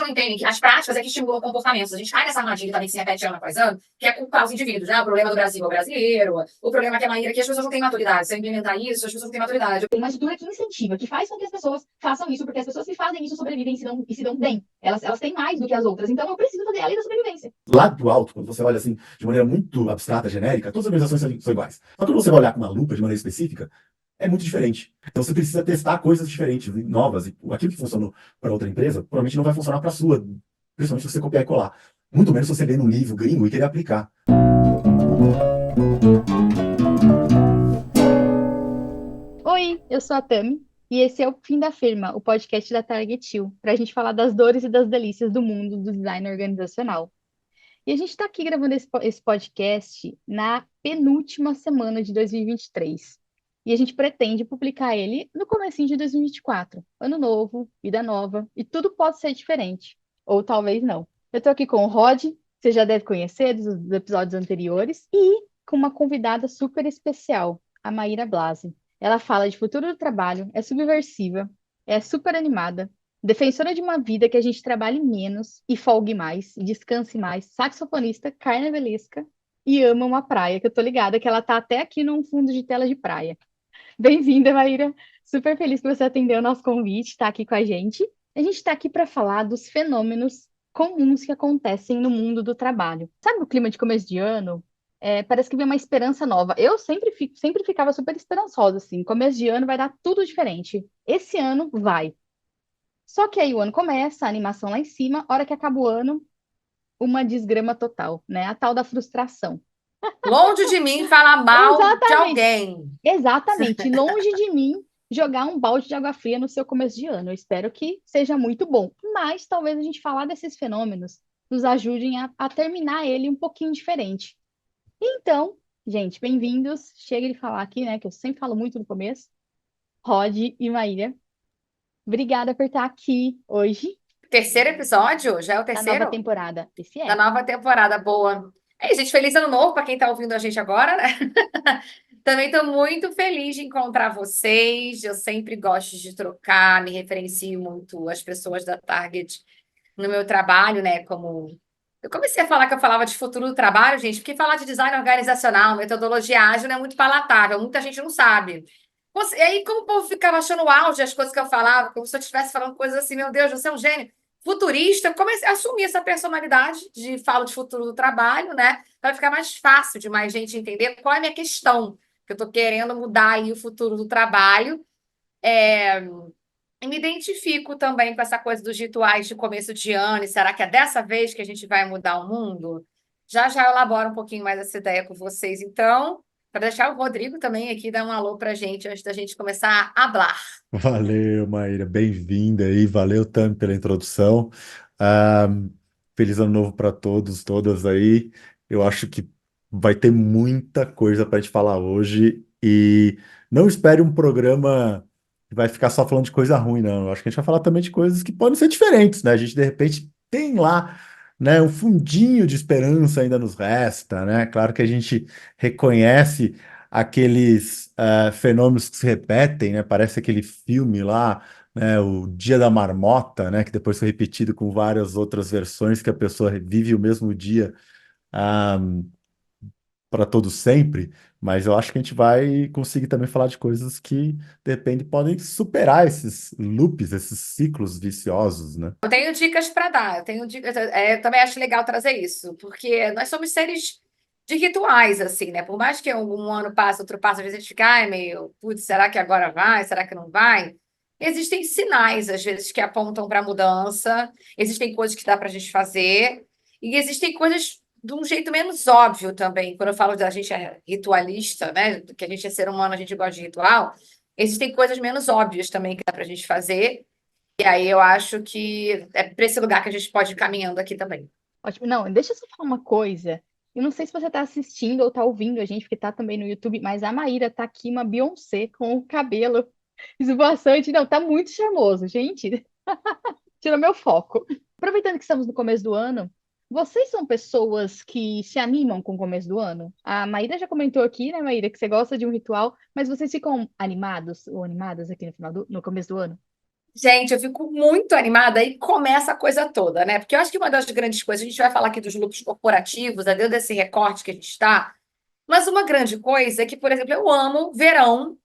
entendem que as práticas é que estimulam comportamentos. A gente cai nessa armadilha também que se repete ano após ano, que é culpar os indivíduos, né? O problema do Brasil é o brasileiro, o problema é que a Maíra, que as pessoas não têm maturidade. Se eu implementar isso, as pessoas não têm maturidade. Tem uma estrutura que incentiva, que faz com que as pessoas façam isso, porque as pessoas que fazem isso sobrevivem e se dão bem. Elas têm mais do que as outras. Então eu preciso fazer a lei da sobrevivência. Lá do alto, quando você olha assim, de maneira muito abstrata, genérica, todas as organizações são iguais. Só que quando você vai olhar com uma lupa de maneira específica, é muito diferente. Então você precisa testar coisas diferentes, novas. E aquilo que funcionou para outra empresa, provavelmente não vai funcionar para a sua, principalmente se você copiar e colar. Muito menos se você ler num livro gringo e querer aplicar. Oi, eu sou a Tami e esse é o Fim da Firma, o podcast da Target You, para a gente falar das dores e das delícias do mundo do design organizacional. E a gente está aqui gravando esse podcast na penúltima semana de 2023. E a gente pretende publicar ele no comecinho de 2024. Ano novo, vida nova, e tudo pode ser diferente. Ou talvez não. Eu estou aqui com o Rod, que você já deve conhecer dos episódios anteriores, e com uma convidada super especial, a Maíra Blasi. Ela fala de futuro do trabalho, é subversiva, é super animada, defensora de uma vida que a gente trabalhe menos e folgue mais, e descanse mais, saxofonista, carnavalesca e ama uma praia, que eu tô ligada que ela tá até aqui num fundo de tela de praia. Bem-vinda, Maíra. Super feliz que você atendeu o nosso convite, está aqui com a gente. A gente está aqui para falar dos fenômenos comuns que acontecem no mundo do trabalho. Sabe o clima de começo de ano? Parece que vem uma esperança nova. Eu sempre ficava super esperançosa, assim. Começo de ano vai dar tudo diferente. Esse ano vai. Só que aí o ano começa, a animação lá em cima, hora que acaba o ano, uma desgrama total, né? A tal da frustração. Longe de mim falar mal de Exatamente. alguém. Exatamente, longe de mim jogar um balde de água fria no seu começo de ano. Eu espero que seja muito bom. Mas talvez a gente falar desses fenômenos nos ajudem a terminar ele um pouquinho diferente. Então, gente, bem-vindos. Chega de falar aqui, né? Que eu sempre falo muito no começo. Rod e Maíra, obrigada por estar aqui hoje, Terceiro episódio? Já é o na nova terceiro? temporada. Esse Da é. nova temporada. Boa. É isso, gente. Feliz ano novo para quem está ouvindo a gente agora, né? Também estou muito feliz de encontrar vocês. Eu sempre gosto de trocar, me referencio muito às pessoas da Target no meu trabalho, né? Como eu comecei a falar que eu falava de futuro do trabalho, gente, porque falar de design organizacional, metodologia ágil não é muito palatável, muita gente não sabe. E aí, como o povo ficava achando o auge as coisas que eu falava, como se eu estivesse falando coisas assim, meu Deus, você é um gênio. Futurista, eu comecei a assumir essa personalidade de falo de futuro do trabalho, né? Para ficar mais fácil de mais gente entender qual é a minha questão, que eu estou querendo mudar aí o futuro do trabalho. E me identifico também com essa coisa dos rituais de começo de ano. E será que é dessa vez que a gente vai mudar o mundo? Já já eu elaboro um pouquinho mais essa ideia com vocês. Então, para deixar o Rodrigo também aqui dar um alô para a gente antes da gente começar a hablar. Valeu, Maíra, bem-vinda aí, valeu, Tami, pela introdução. Ah, Feliz ano novo para todos, todas aí. Eu acho que vai ter muita coisa para a gente falar hoje e não espere um programa que vai ficar só falando de coisa ruim, não. Eu acho que a gente vai falar também de coisas que podem ser diferentes, né? A gente, de repente, tem lá, né, um fundinho de esperança ainda nos resta, né? Claro que a gente reconhece aqueles fenômenos que se repetem, né? Parece aquele filme lá, né? O Dia da Marmota, né? Que depois foi repetido com várias outras versões que a pessoa vive o mesmo dia para todo sempre. Mas eu acho que a gente vai conseguir também falar de coisas que, de repente, podem superar esses loops, esses ciclos viciosos, né? Eu tenho dicas para dar, eu tenho dicas. Eu também acho legal trazer isso, porque nós somos seres de rituais, assim, né? Por mais que um ano passe, outro passe, às vezes a gente fica, ai, meio, putz, será que agora vai? Será que não vai? Existem sinais, às vezes, que apontam para a mudança, existem coisas que dá para a gente fazer, e existem coisas de um jeito menos óbvio também. Quando eu falo da gente é ritualista, né? Que a gente é ser humano, a gente gosta de ritual, existem coisas menos óbvias também que dá para a gente fazer. E aí eu acho que é para esse lugar que a gente pode ir caminhando aqui também. Ótimo. Não, deixa eu só falar uma coisa. Eu não sei se você está assistindo ou está ouvindo a gente, porque está também no YouTube, mas a Maíra tá aqui, uma Beyoncé, com o cabelo esvoaçante. Não, tá muito charmoso, gente. Tira meu foco. Aproveitando que estamos no começo do ano, vocês são pessoas que se animam com o começo do ano? A Maíra já comentou aqui, né, Maíra, que você gosta de um ritual, mas vocês ficam animados ou animadas aqui no começo do ano? Gente, eu fico muito animada e começa a coisa toda, né? Porque eu acho que uma das grandes coisas, a gente vai falar aqui dos lucros corporativos, dentro desse recorte que a gente está, mas uma grande coisa é que, por exemplo, eu amo verão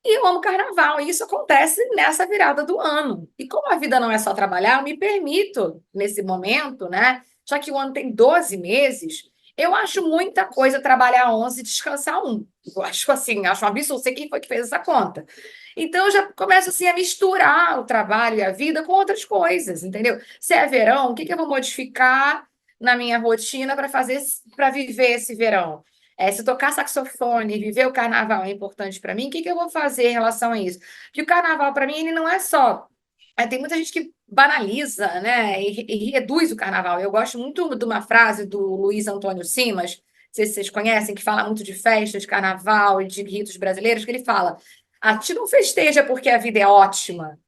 e eu amo carnaval, e isso acontece nessa virada do ano. E como a vida não é só trabalhar, eu me permito, nesse momento, né? Já que o ano tem 12 meses, eu acho muita coisa trabalhar 11 e descansar um. Eu acho assim, acho um absurdo, não sei quem foi que fez essa conta. Então eu já começo assim a misturar o trabalho e a vida com outras coisas, entendeu? Se é verão, o que que eu vou modificar na minha rotina para fazer, para viver esse verão? Se tocar saxofone e viver o carnaval é importante para mim, o que que eu vou fazer em relação a isso? Porque o carnaval, para mim, ele não é só. Tem muita gente que banaliza, né, e reduz o carnaval. Eu gosto muito de uma frase do Luiz Antônio Simas, não sei se vocês conhecem, que fala muito de festas, de carnaval e de ritos brasileiros, que ele fala: a gente não festeja porque a vida é ótima.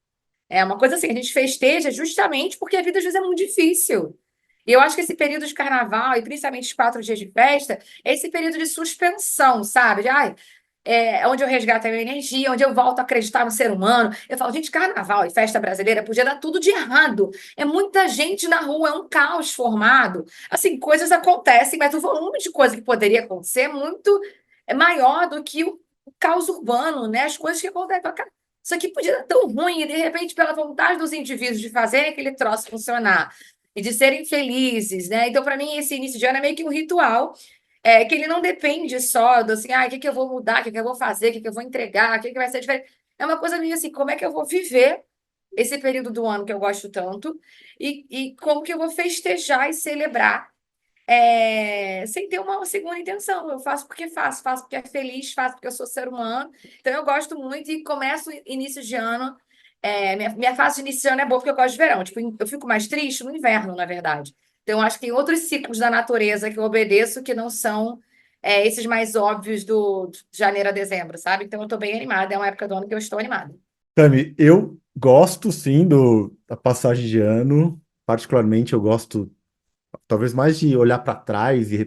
É uma coisa assim, a gente festeja justamente porque a vida às vezes é muito difícil. E eu acho que esse período de carnaval, e principalmente os 4 dias de festa, é esse período de suspensão, sabe? Onde eu resgato a minha energia, onde eu volto a acreditar no ser humano. Eu falo, gente, carnaval e festa brasileira podia dar tudo de errado. É muita gente na rua, é um caos formado. Assim, coisas acontecem, mas o volume de coisa que poderia acontecer é maior do que o caos urbano, né? As coisas que acontecem. Cara, isso aqui podia dar tão ruim, e de repente, pela vontade dos indivíduos de fazerem aquele troço funcionar e de serem felizes, né? Então, para mim, esse início de ano é meio que um ritual, que ele não depende só do assim, o que que eu vou mudar, o que que eu vou fazer, o que que eu vou entregar, o que que vai ser diferente. É uma coisa meio assim, como é que eu vou viver esse período do ano que eu gosto tanto e como que eu vou festejar e celebrar sem ter uma segunda intenção. Eu faço porque faço, faço porque é feliz, faço porque eu sou ser humano. Então eu gosto muito e começo início de ano. Minha fase de início de ano é boa porque eu gosto de verão. Tipo, eu fico mais triste no inverno, na verdade. Então, eu acho que tem outros ciclos da natureza que eu obedeço que não são esses mais óbvios de janeiro a dezembro, sabe? Então, eu estou bem animada. É uma época do ano que eu estou animada. Tami, eu gosto sim da passagem de ano, particularmente eu gosto talvez mais de olhar para trás e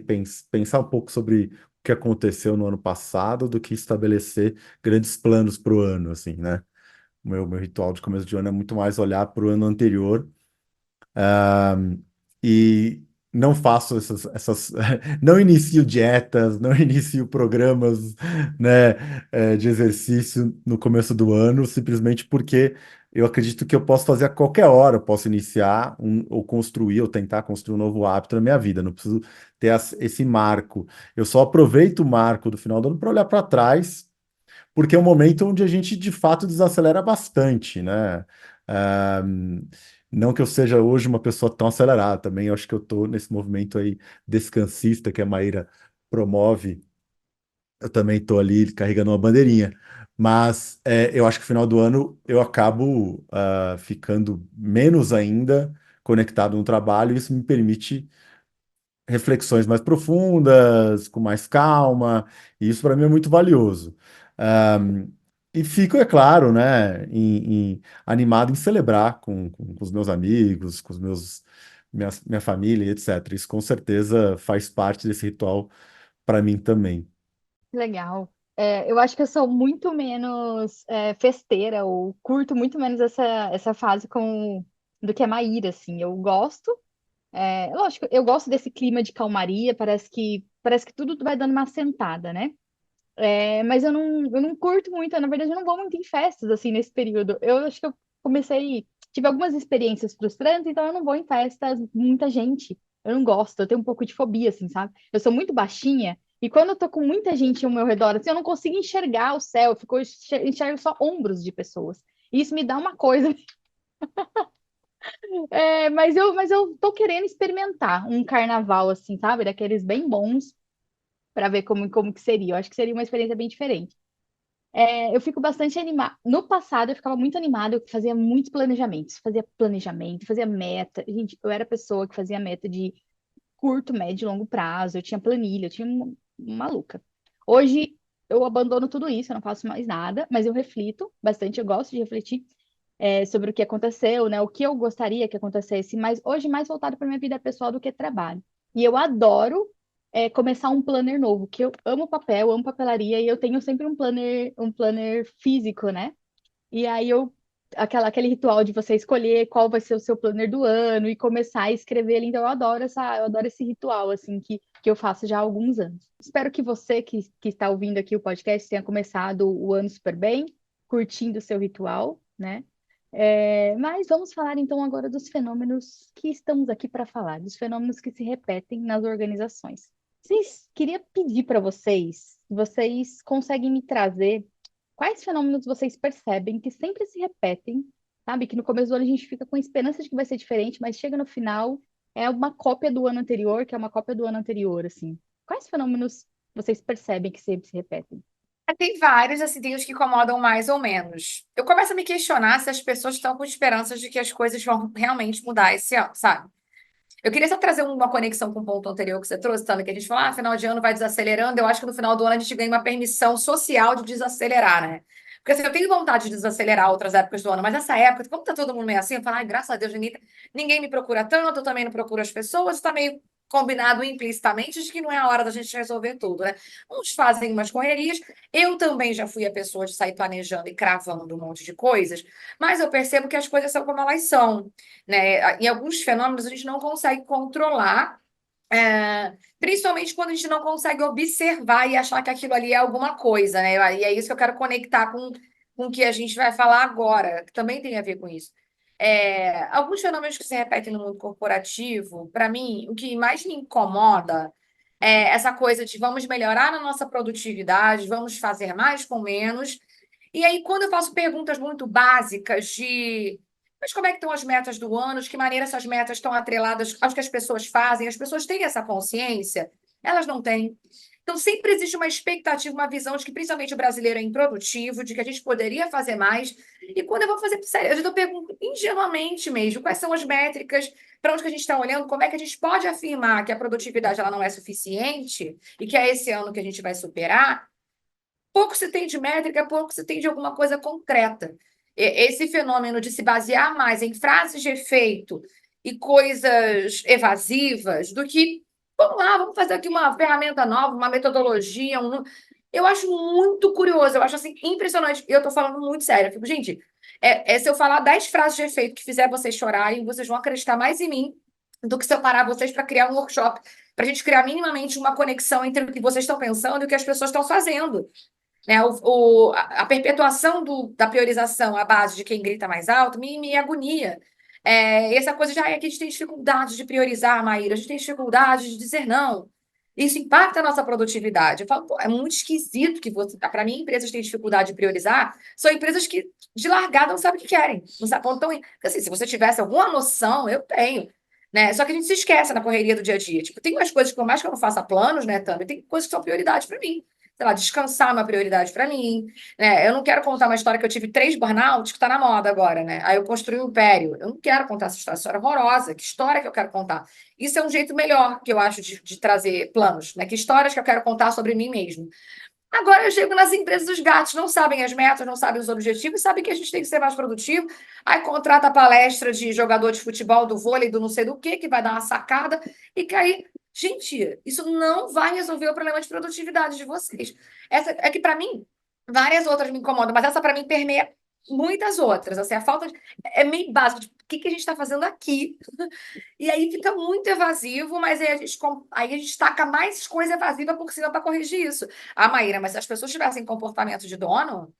pensar um pouco sobre o que aconteceu no ano passado do que estabelecer grandes planos para o ano, assim, né? O meu ritual de começo de ano é muito mais olhar para o ano anterior. E não faço não inicio dietas, não inicio programas, né, de exercício no começo do ano, simplesmente porque eu acredito que eu posso fazer a qualquer hora, eu posso iniciar ou construir, ou tentar construir um novo hábito na minha vida, não preciso ter esse marco. Eu só aproveito o marco do final do ano para olhar para trás, porque é um momento onde a gente de fato desacelera bastante, né? Ah, não que eu seja hoje uma pessoa tão acelerada, também eu acho que eu estou nesse movimento aí descansista que a Maíra promove, eu também estou ali carregando uma bandeirinha. Mas eu acho que no final do ano eu acabo ficando menos ainda conectado no trabalho, e isso me permite reflexões mais profundas, com mais calma, e isso para mim é muito valioso. Ahm, e fico, é claro, né, animado em celebrar com os meus amigos, com minha família, etc. Isso com certeza faz parte desse ritual para mim também. Legal. Eu acho que eu sou muito menos festeira, ou curto muito menos essa fase do que a Maíra, assim. Eu gosto, lógico, eu gosto desse clima de calmaria, parece que tudo vai dando uma assentada, né? Mas eu não curto muito, na verdade, eu não vou muito em festas, assim, nesse período. Eu acho que tive algumas experiências frustrantes, então eu não vou em festas, muita gente. Eu não gosto, eu tenho um pouco de fobia, assim, sabe? Eu sou muito baixinha, e quando eu tô com muita gente ao meu redor, assim, eu não consigo enxergar o céu, enxergo só ombros de pessoas. E isso me dá uma coisa. Mas eu tô querendo experimentar um carnaval, assim, sabe? Daqueles bem bons, para ver como que seria. Eu acho que seria uma experiência bem diferente. Eu fico bastante animada. No passado, eu ficava muito animada, eu fazia muitos planejamentos, fazia planejamento, fazia meta. Gente, eu era a pessoa que fazia meta de curto, médio e longo prazo, eu tinha planilha, eu tinha maluca. Hoje, eu abandono tudo isso, eu não faço mais nada, mas eu reflito bastante, eu gosto de refletir sobre o que aconteceu, né? O que eu gostaria que acontecesse, mas hoje mais voltado para minha vida pessoal do que trabalho. E eu adoro começar um planner novo, que eu amo papel, amo papelaria, e eu tenho sempre um planner físico, né? E aí eu aquele ritual de você escolher qual vai ser o seu planner do ano e começar a escrever ele. Então, eu adoro esse ritual, assim, que eu faço já há alguns anos. Espero que você que está ouvindo aqui o podcast tenha começado o ano super bem, curtindo o seu ritual, né? Mas vamos falar então agora dos fenômenos que estamos aqui para falar, dos fenômenos que se repetem nas organizações. Queria pedir para vocês, vocês conseguem me trazer quais fenômenos vocês percebem que sempre se repetem, sabe? Que no começo do ano a gente fica com a esperança de que vai ser diferente, mas chega no final, é uma cópia do ano anterior, que é uma cópia do ano anterior, assim. Quais fenômenos vocês percebem que sempre se repetem? Tem vários, assim, tem os que incomodam mais ou menos. Eu começo a me questionar se as pessoas estão com esperanças de que as coisas vão realmente mudar esse ano, sabe? Eu queria só trazer uma conexão com o ponto anterior que você trouxe, Tami, que a gente falou, final de ano vai desacelerando. Eu acho que no final do ano a gente ganha uma permissão social de desacelerar, né? Porque assim, eu tenho vontade de desacelerar outras épocas do ano, mas essa época, como tá todo mundo meio assim, eu falo, ai, graças a Deus, ninguém me procura tanto, eu também não procuro as pessoas, tá meio combinado implicitamente de que não é a hora da gente resolver tudo, né? Uns fazem umas correrias, eu também já fui a pessoa de sair planejando e cravando um monte de coisas, mas eu percebo que as coisas são como elas são, né? Em alguns fenômenos a gente não consegue controlar, principalmente quando a gente não consegue observar e achar que aquilo ali é alguma coisa, né? E é isso que eu quero conectar com o que a gente vai falar agora, que também tem a ver com isso. Alguns fenômenos que se repetem no mundo corporativo, para mim, o que mais me incomoda é essa coisa de vamos melhorar a nossa produtividade, vamos fazer mais com menos. E aí, quando eu faço perguntas muito básicas de mas como é que estão as metas do ano, de que maneira essas metas estão atreladas ao que as pessoas fazem, as pessoas têm essa consciência? Elas não têm. Então, sempre existe uma expectativa, uma visão de que, principalmente o brasileiro é improdutivo, de que a gente poderia fazer mais. E quando eu vou fazer, sério, eu pergunto ingenuamente mesmo, quais são as métricas, para onde que a gente está olhando, como é que a gente pode afirmar que a produtividade ela não é suficiente e que é esse ano que a gente vai superar, pouco se tem de métrica, pouco se tem de alguma coisa concreta. Esse fenômeno de se basear mais em frases de efeito e coisas evasivas do que, vamos lá, vamos fazer aqui uma ferramenta nova, uma metodologia. Eu acho muito curioso, eu acho assim impressionante. E eu estou falando muito sério. Eu fico, gente, se eu falar 10 frases de efeito que fizer vocês chorarem, vocês vão acreditar mais em mim do que se eu parar vocês para criar um workshop, para a gente criar minimamente uma conexão entre o que vocês estão pensando e o que as pessoas estão fazendo, né? A perpetuação da priorização à base de quem grita mais alto me agonia. Essa coisa de, que a gente tem dificuldade de priorizar, Maíra, a gente tem dificuldade de dizer não. Isso impacta a nossa produtividade. Eu falo, pô, é muito esquisito que você. Para mim, empresas que têm dificuldade de priorizar são empresas que, de largada, não sabem o que querem. Não sabem, então, assim, se você tivesse alguma noção, eu tenho. Né? Só que a gente se esquece na correria do dia a dia. Tipo, tem umas coisas que, por mais que eu não faça planos, né, Tami, tem coisas que são prioridade para mim. Sei lá, descansar é uma prioridade para mim, né? Eu não quero contar uma história que eu tive 3 burnouts, que está na moda agora, né? Aí eu construí um império. Eu não quero contar essa história horrorosa. Que história que eu quero contar? Isso é um jeito melhor que eu acho de trazer planos, né? Que histórias que eu quero contar sobre mim mesmo. Agora eu chego nas empresas, os gatos não sabem as metas, não sabem os objetivos, sabem que a gente tem que ser mais produtivo. Aí contrata a palestra de jogador de futebol, do vôlei, do não sei do que vai dar uma sacada e cair. Gente, isso não vai resolver o problema de produtividade de vocês. Essa é que, para mim, várias outras me incomodam, mas essa, para mim, permeia muitas outras. Assim, a falta é meio básico de o que a gente está fazendo aqui. E aí fica muito evasivo, mas aí a gente taca mais coisa evasiva por cima para corrigir isso. Ah, Maíra, mas se as pessoas tivessem comportamento de dono,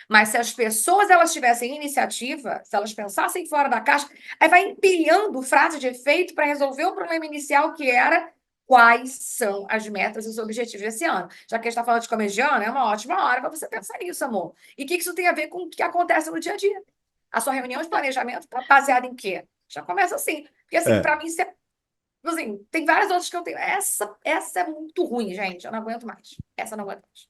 mas se as pessoas elas tivessem iniciativa, se elas pensassem fora da caixa, aí vai empilhando frase de efeito para resolver o problema inicial que era quais são as metas e os objetivos desse ano. Já que a gente está falando de começo de ano, é uma ótima hora para você pensar nisso, amor. E o que isso tem a ver com o que acontece no dia a dia? A sua reunião de planejamento está baseada em quê? Já começa assim. Porque, assim, É, para mim, assim, tem várias outras que eu tenho. Essa é muito ruim, gente. Eu não aguento mais. Essa eu não aguento mais.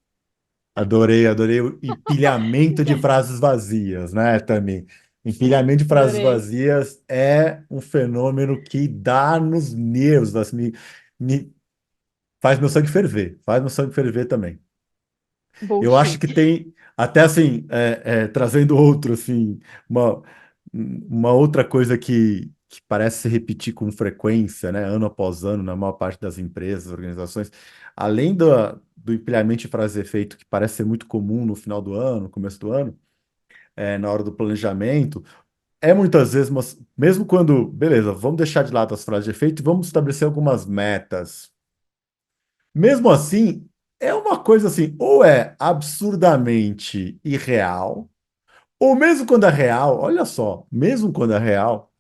adorei o empilhamento de frases vazias, né, também. Empilhamento de frases Adorei. vazias é um fenômeno que dá nos nervos, assim, me faz meu sangue ferver, faz meu sangue ferver também. Eu acho que Bullshit. tem, até assim, trazendo outro, assim, uma, uma outra coisa que parece se repetir com frequência, né, ano após ano, na maior parte das empresas, organizações, além do empilhamento de frase e efeito, que parece ser muito comum no final do ano, no começo do ano, na hora do planejamento, é muitas vezes, mesmo quando, beleza, vamos deixar de lado as frases de efeito e vamos estabelecer algumas metas. Mesmo assim, é uma coisa assim, ou é absurdamente irreal, ou mesmo quando é real, olha só, mesmo quando é real,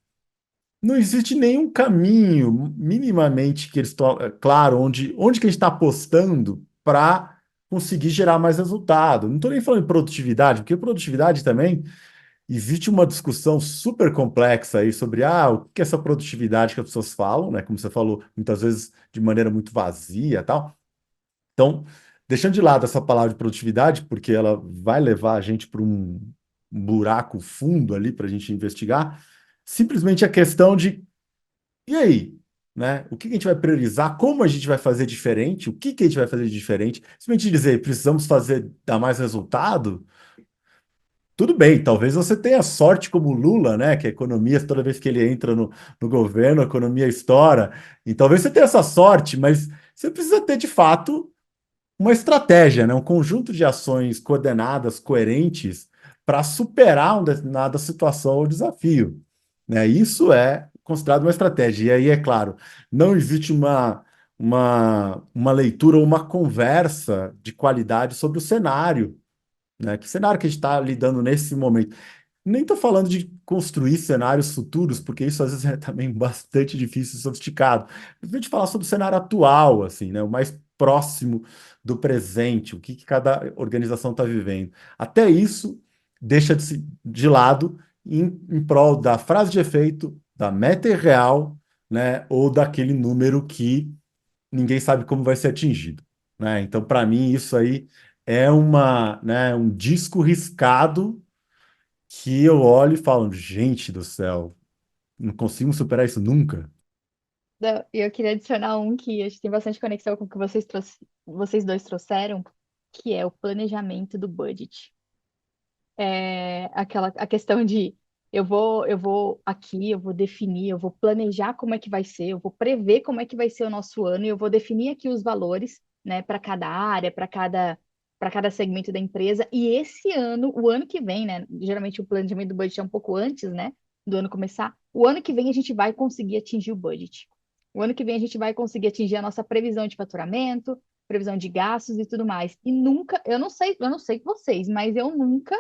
não existe nenhum caminho minimamente que eles claro, onde que a gente está apostando para conseguir gerar mais resultado. Não estou nem falando em produtividade, porque produtividade também existe uma discussão super complexa aí sobre o que é essa produtividade que as pessoas falam, né? Como você falou, muitas vezes de maneira muito vazia, e tal. Então, deixando de lado essa palavra de produtividade, porque ela vai levar a gente para um buraco fundo ali para a gente investigar, simplesmente a questão de, e aí? Né? O que que a gente vai priorizar? Como a gente vai fazer diferente? O que que a gente vai fazer de diferente? Simplesmente dizer, precisamos fazer, dar mais resultado? Tudo bem, talvez você tenha sorte como o Lula, né? Que a economia, toda vez que ele entra no governo, a economia estoura. E talvez você tenha essa sorte, mas você precisa ter, de fato, uma estratégia, né? Um conjunto de ações coordenadas, coerentes, para superar uma determinada situação ou desafio. Né? Isso é considerado uma estratégia. E aí, é claro, não existe uma leitura ou uma conversa de qualidade sobre o cenário, né? Que cenário que a gente está lidando nesse momento? Nem estou falando de construir cenários futuros, porque isso às vezes é também bastante difícil e sofisticado. A gente falar sobre o cenário atual, assim, né? O mais próximo do presente, o que que cada organização está vivendo. Até isso deixa de lado em prol da frase de efeito, da meta irreal, né? Ou daquele número que ninguém sabe como vai ser atingido, né? Então, para mim, isso aí é né, um disco riscado que eu olho e falo, gente do céu, não consigo superar isso nunca. E eu queria adicionar um que acho que tem bastante conexão com o que vocês dois trouxeram, que é o planejamento do budget. A questão de eu vou definir, eu vou planejar como é que vai ser, eu vou prever como é que vai ser o nosso ano, e eu vou definir aqui os valores, né, para cada área, para cada segmento da empresa. E esse ano, o ano que vem, né, geralmente o planejamento do budget é um pouco antes, né, do ano começar. O ano que vem a gente vai conseguir atingir o budget. O ano que vem a gente vai conseguir atingir a nossa previsão de faturamento, previsão de gastos e tudo mais. E nunca, eu não sei vocês, mas eu nunca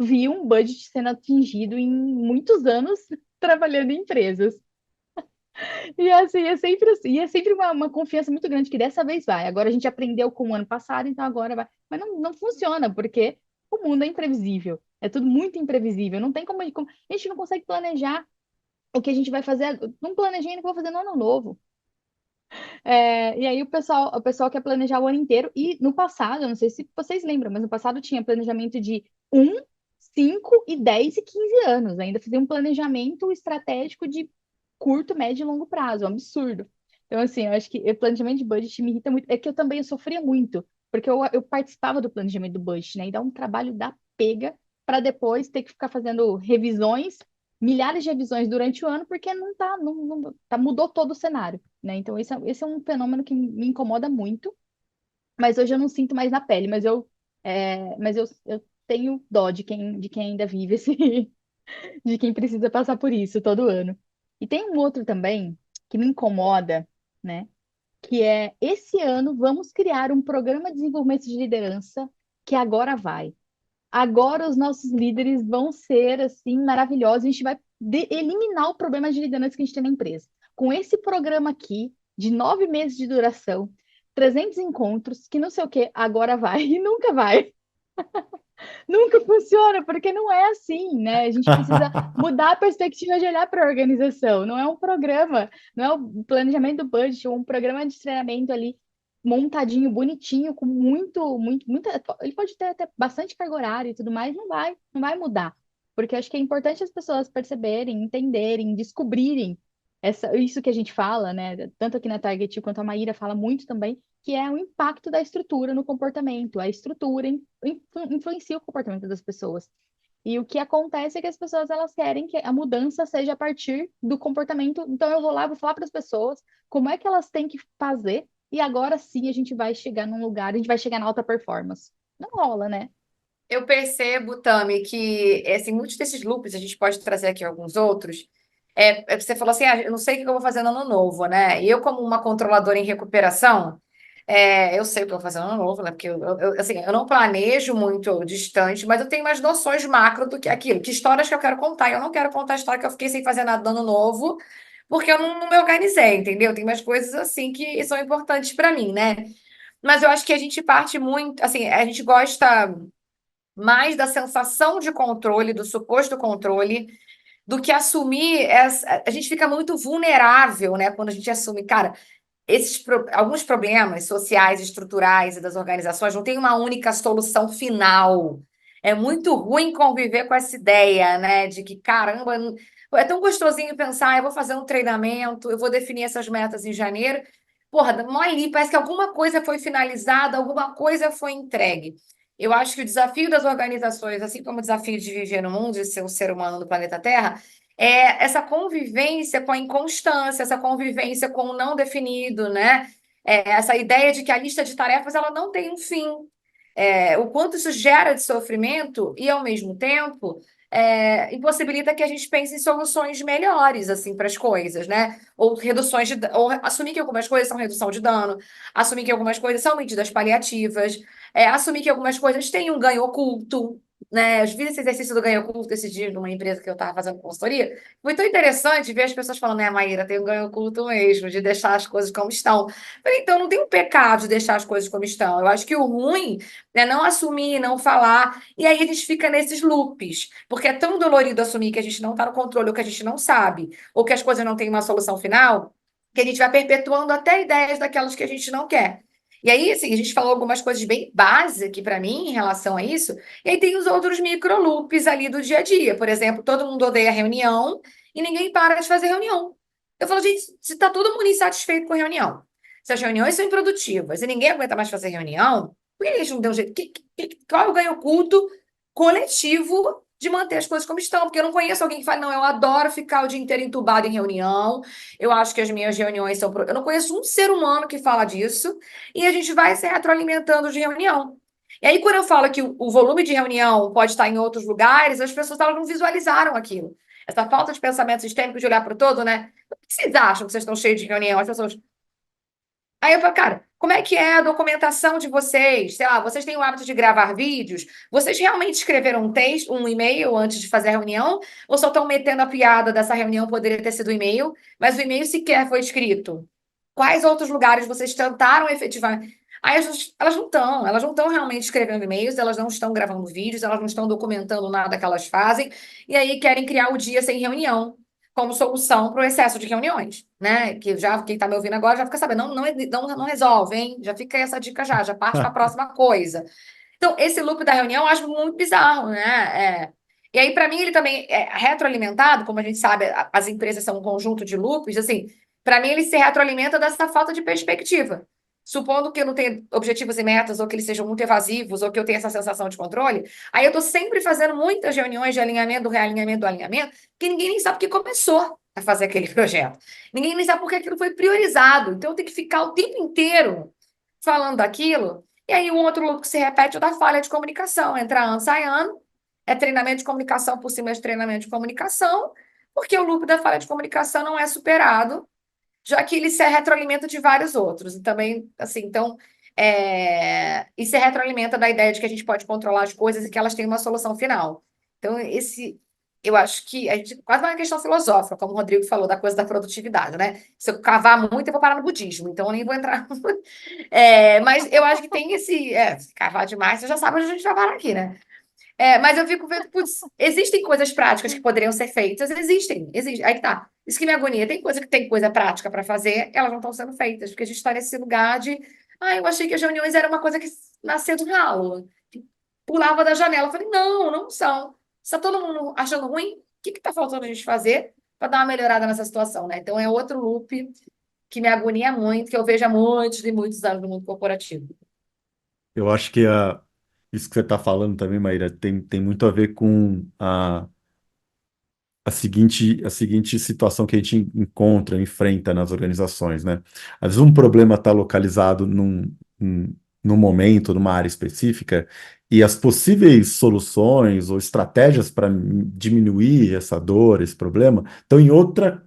vi um budget sendo atingido em muitos anos trabalhando em empresas. E assim, é sempre uma confiança muito grande que dessa vez vai. Agora a gente aprendeu com o ano passado, então agora vai. Mas não funciona, porque o mundo é imprevisível. É tudo muito imprevisível. Não tem a gente não consegue planejar o que a gente vai fazer. Não planejei o que eu vou fazer no ano novo. E aí o pessoal quer planejar o ano inteiro. E no passado, eu não sei se vocês lembram, mas no passado tinha planejamento de 5 e 10 e 15 anos. Ainda fazia um planejamento estratégico de curto, médio e longo prazo. É um absurdo. Então, assim, eu acho que o planejamento de budget me irrita muito. É que eu também sofria muito, porque eu participava do planejamento do budget, né? E dá um trabalho da pega para depois ter que ficar fazendo revisões, milhares de revisões durante o ano, porque não tá, não, tá, mudou todo o cenário, né? Então, esse é um fenômeno que me incomoda muito, mas hoje eu não sinto mais na pele, mas eu tenho dó de quem ainda vive de quem precisa passar por isso todo ano. E tem um outro também que me incomoda, né? Que é esse ano vamos criar um programa de desenvolvimento de liderança que agora vai. Agora os nossos líderes vão ser assim maravilhosos. A gente vai eliminar o problema de liderança que a gente tem na empresa. Com esse programa aqui, de 9 meses de duração, 300 encontros, que não sei o que, agora vai e nunca vai. Nunca funciona, porque não é assim, né? A gente precisa mudar a perspectiva de olhar para a organização. Não é um programa, não é o planejamento do budget, é um programa de treinamento ali montadinho, bonitinho, com muita. Ele pode ter até bastante carga horária e tudo mais, não vai mudar. Porque eu acho que é importante as pessoas perceberem, entenderem, descobrirem isso que a gente fala, né? Tanto aqui na Target quanto a Maíra fala muito também, que é o impacto da estrutura no comportamento. A estrutura influencia o comportamento das pessoas. E o que acontece é que as pessoas elas querem que a mudança seja a partir do comportamento. Então eu vou lá, vou falar para as pessoas como é que elas têm que fazer, e agora sim a gente vai chegar num lugar, a gente vai chegar na alta performance. Não rola, né? Eu percebo, Tami, que assim, muitos desses loops, a gente pode trazer aqui alguns outros. Você falou assim, eu não sei o que eu vou fazer no ano novo, né? E eu, como uma controladora em recuperação, eu sei o que eu vou fazer no ano novo, né? Porque assim, eu não planejo muito distante, mas eu tenho umas noções macro do que aquilo, que histórias que eu quero contar. Eu não quero contar a história que eu fiquei sem fazer nada no ano novo, porque eu não me organizei, entendeu? Tem umas coisas assim que são importantes para mim, né? Mas eu acho que a gente parte muito, assim, a gente gosta mais da sensação de controle, do suposto controle, do que assumir. A gente fica muito vulnerável, né, quando a gente assume, cara, alguns problemas sociais, estruturais e das organizações não tem uma única solução final. É muito ruim conviver com essa ideia, né, de que, caramba, é tão gostosinho pensar, eu vou fazer um treinamento, eu vou definir essas metas em janeiro. Porra, mó ali, parece que alguma coisa foi finalizada, alguma coisa foi entregue. Eu acho que o desafio das organizações, assim como o desafio de viver no mundo, de ser um ser humano no planeta Terra, essa convivência com a inconstância, essa convivência com o não definido, né? Essa ideia de que a lista de tarefas ela não tem um fim. O quanto isso gera de sofrimento e, ao mesmo tempo, impossibilita que a gente pense em soluções melhores assim para as coisas, né? Ou reduções ou assumir que algumas coisas são redução de dano, assumir que algumas coisas são medidas paliativas, assumir que algumas coisas têm um ganho oculto, né? Eu fiz esse exercício do ganho oculto esse dia numa empresa que eu estava fazendo consultoria. Muito interessante ver as pessoas falando, né, Maíra, tem um ganho oculto mesmo, de deixar as coisas como estão. Eu falei, então, não tem um pecado de deixar as coisas como estão. Eu acho que o ruim é não assumir, não falar, e aí a gente fica nesses loops, porque é tão dolorido assumir que a gente não está no controle, ou que a gente não sabe, ou que as coisas não têm uma solução final, que a gente vai perpetuando até ideias daquelas que a gente não quer. E aí, assim, a gente falou algumas coisas bem básicas aqui para mim em relação a isso, e aí tem os outros microloops ali do dia a dia. Por exemplo, todo mundo odeia reunião e ninguém para de fazer reunião. Eu falo, gente, se está todo mundo insatisfeito com reunião, se as reuniões são improdutivas e ninguém aguenta mais fazer reunião, por que eles não dão jeito? Qual é o ganho oculto coletivo de manter as coisas como estão? Porque eu não conheço alguém que fale, não, eu adoro ficar o dia inteiro entubado em reunião, eu acho que as minhas reuniões são. Eu não conheço um ser humano que fala disso, e a gente vai se retroalimentando de reunião. E aí, quando eu falo que o volume de reunião pode estar em outros lugares, as pessoas elas não visualizaram aquilo. Essa falta de pensamento sistêmico, de olhar para o todo, né? O que vocês acham que vocês estão cheios de reunião? As pessoas. Aí eu falo, cara, como é que é a documentação de vocês? Sei lá, vocês têm o hábito de gravar vídeos? Vocês realmente escreveram um texto, um e-mail antes de fazer a reunião? Ou só estão metendo a piada dessa reunião poderia ter sido e-mail, mas o e-mail sequer foi escrito? Quais outros lugares vocês tentaram efetivamente? Aí elas não estão realmente escrevendo e-mails, elas não estão gravando vídeos, elas não estão documentando nada que elas fazem, e aí querem criar o dia sem reunião como solução para o excesso de reuniões, né? Que já quem está me ouvindo agora já fica sabendo, não resolve, hein? Já fica essa dica já parte para a próxima coisa. Então, esse loop da reunião eu acho muito bizarro, né? E aí, para mim, ele também é retroalimentado, como a gente sabe, as empresas são um conjunto de loops, assim, para mim ele se retroalimenta dessa falta de perspectiva. Supondo que eu não tenha objetivos e metas, ou que eles sejam muito evasivos, ou que eu tenha essa sensação de controle, aí eu estou sempre fazendo muitas reuniões de alinhamento, do realinhamento, do alinhamento, que ninguém nem sabe o que começou a fazer aquele projeto. Ninguém nem sabe porque aquilo foi priorizado. Então, eu tenho que ficar o tempo inteiro falando daquilo. E aí, o outro loop que se repete é o da falha de comunicação. Entra ano, sai ano, é treinamento de comunicação por cima de treinamento de comunicação, porque o loop da falha de comunicação não é superado, já que ele se retroalimenta de vários outros. E também, assim, então, e se retroalimenta da ideia de que a gente pode controlar as coisas e que elas têm uma solução final. Então, eu acho que a gente, quase uma questão filosófica, como o Rodrigo falou, da coisa da produtividade, né? Se eu cavar muito, eu vou parar no budismo, então eu nem vou entrar. Mas eu acho que tem se cavar demais, você já sabe onde a gente vai parar aqui, né? Mas eu fico vendo, putz, existem coisas práticas que poderiam ser feitas, existem. Aí que tá. Isso que me agonia. Tem coisa prática para fazer, elas não estão sendo feitas, porque a gente está nesse lugar de. Eu achei que as reuniões eram uma coisa que nasceu do ralo, que pulava da janela. Eu falei, não, não são. Está todo mundo achando ruim? O que está faltando a gente fazer para dar uma melhorada nessa situação, né? Então é outro loop que me agonia muito, que eu vejo há muitos e muitos anos no mundo corporativo. Eu acho que isso que você está falando também, Maíra, tem muito a ver com a seguinte situação que a gente enfrenta nas organizações, né? Às vezes um problema está localizado no momento, numa área específica, e as possíveis soluções ou estratégias para diminuir essa dor, esse problema, estão em outra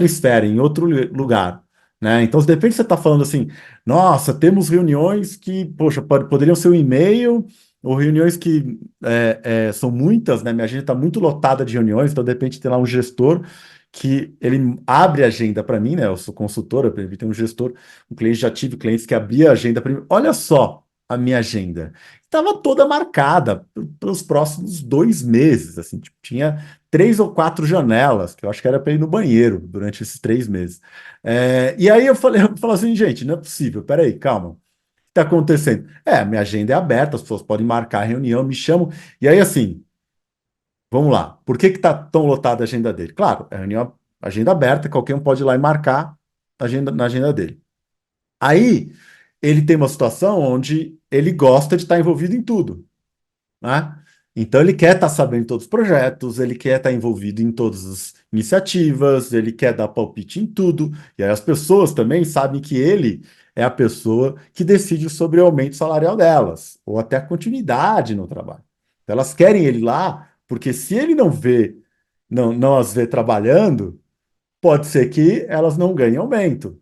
esfera, em outro lugar, né? Então, de repente você está falando assim, nossa, temos reuniões que, poxa, poderiam ser um e-mail, ou reuniões que são muitas, né? Minha agenda está muito lotada de reuniões, então, de repente, tem lá um gestor que ele abre a agenda para mim, né? Eu sou consultora, para mim tem um gestor, um cliente, já tive clientes que abria a agenda para mim. Olha só a minha agenda. Estava toda marcada pelos próximos 2 meses, assim, tipo, tinha 3 ou 4 janelas, que eu acho que era para ir no banheiro durante esses 3 meses. E aí eu falei assim, gente, não é possível, peraí, calma. O que está acontecendo? Minha agenda é aberta, as pessoas podem marcar a reunião, me chamam. E aí, assim, vamos lá. Por que está tão lotada a agenda dele? Claro, é reunião, agenda aberta, qualquer um pode ir lá e marcar na agenda dele. Aí, ele tem uma situação onde ele gosta de estar envolvido em tudo, né? Então, ele quer estar sabendo de todos os projetos, ele quer estar envolvido em todas as iniciativas, ele quer dar palpite em tudo. E aí, as pessoas também sabem que ele é a pessoa que decide sobre o aumento salarial delas, ou até a continuidade no trabalho. Então, elas querem ele lá, porque se ele não as vê trabalhando, pode ser que elas não ganhem aumento,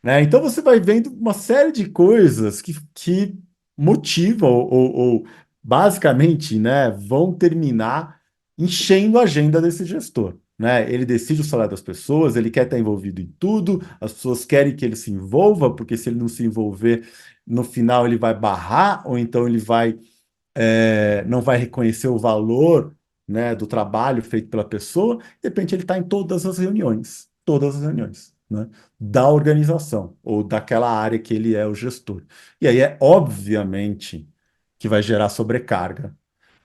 né? Então você vai vendo uma série de coisas que motivam ou, basicamente, né, vão terminar enchendo a agenda desse gestor, né? Ele decide o salário das pessoas, ele quer estar envolvido em tudo, as pessoas querem que ele se envolva, porque se ele não se envolver, no final ele vai barrar, ou então ele não vai reconhecer o valor, né, do trabalho feito pela pessoa, de repente ele está em todas as reuniões, né, da organização ou daquela área que ele é o gestor. E aí obviamente que vai gerar sobrecarga.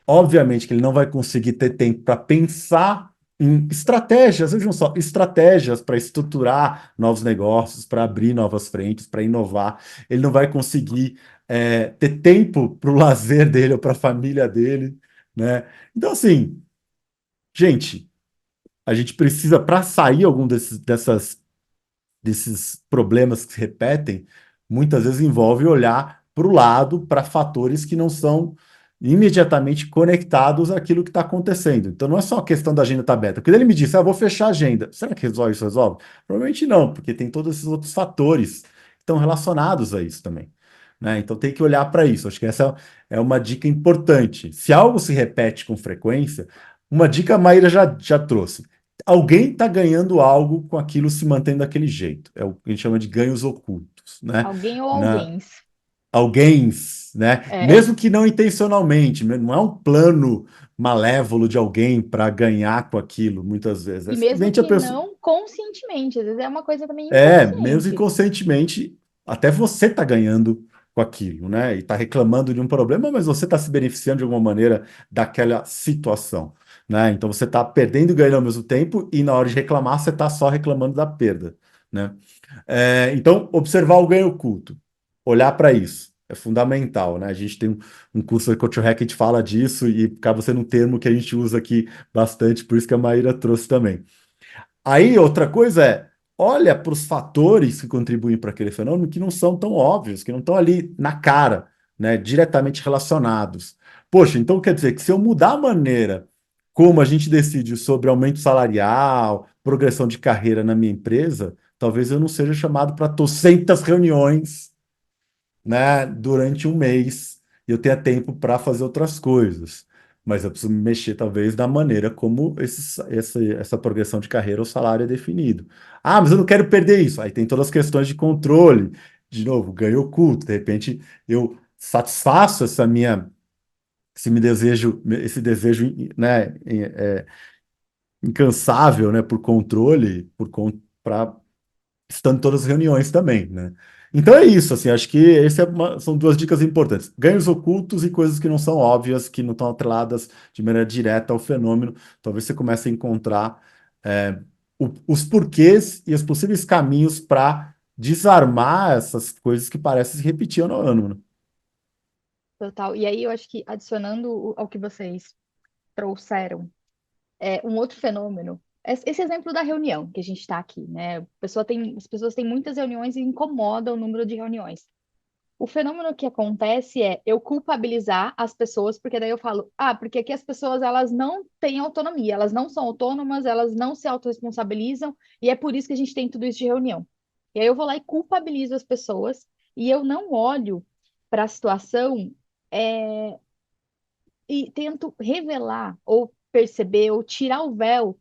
Obviamente que ele não vai conseguir ter tempo para pensar em estratégias, vejam só, estratégias para estruturar novos negócios, para abrir novas frentes, para inovar. Ele não vai conseguir ter tempo para o lazer dele ou para a família dele, né? Então, assim, gente, a gente precisa, para sair algum desses problemas que se repetem, muitas vezes envolve olhar para o lado, para fatores que não são imediatamente conectados àquilo que está acontecendo. Então, não é só a questão da agenda estar aberta. Porque ele me disse, vou fechar a agenda. Será que resolve isso? Resolve? Provavelmente não, porque tem todos esses outros fatores que estão relacionados a isso também, né? Então, tem que olhar para isso. Acho que essa é uma dica importante. Se algo se repete com frequência, uma dica a Maíra já trouxe. Alguém está ganhando algo com aquilo se mantendo daquele jeito. É o que a gente chama de ganhos ocultos, né? Alguém ou Na, alguém. alguém, né? É. Mesmo que não intencionalmente, não é um plano malévolo de alguém para ganhar com aquilo, muitas vezes. É E mesmo simplesmente a que pessoa. não conscientemente, às vezes é uma coisa também inconsciente. Mesmo inconscientemente, até você está ganhando com aquilo, né? E está reclamando de um problema, mas você está se beneficiando de alguma maneira daquela situação, né? Então você está perdendo e ganhando ao mesmo tempo, e na hora de reclamar, você está só reclamando da perda, né? Então, observar o ganho oculto, olhar para isso. É fundamental, né? A gente tem um curso da Coach Hack que a gente fala disso e acaba sendo um termo que a gente usa aqui bastante, por isso que a Maíra trouxe também. Aí, outra coisa olha para os fatores que contribuem para aquele fenômeno que não são tão óbvios, que não estão ali na cara, né, diretamente relacionados. Poxa, então quer dizer que se eu mudar a maneira como a gente decide sobre aumento salarial, progressão de carreira na minha empresa, talvez eu não seja chamado para trocentas reuniões, né, durante um mês e eu tenha tempo para fazer outras coisas. Mas eu preciso me mexer, talvez, na maneira como essa progressão de carreira ou salário é definido. Ah, mas eu não quero perder isso. Aí tem todas as questões de controle. De novo, ganho oculto. De repente, eu satisfaço esse desejo, né, incansável, né, por controle, para estando em todas as reuniões também, né? Então é isso, assim, acho que são duas dicas importantes. Ganhos ocultos e coisas que não são óbvias, que não estão atreladas de maneira direta ao fenômeno. Talvez você comece a encontrar os porquês e os possíveis caminhos para desarmar essas coisas que parecem se repetir ano a ano, né? Total. E aí eu acho que adicionando ao que vocês trouxeram, um outro fenômeno, esse exemplo da reunião que a gente está aqui, né? As pessoas têm muitas reuniões e incomoda o número de reuniões. o fenômeno que acontece é eu culpabilizar as pessoas, porque daí eu falo, porque aqui as pessoas elas não têm autonomia, elas não são autônomas, elas não se autorresponsabilizam, e é por isso que a gente tem tudo isso de reunião. E aí eu vou lá e culpabilizo as pessoas, e eu não olho para a situação é, e tento revelar, ou perceber, ou tirar o véu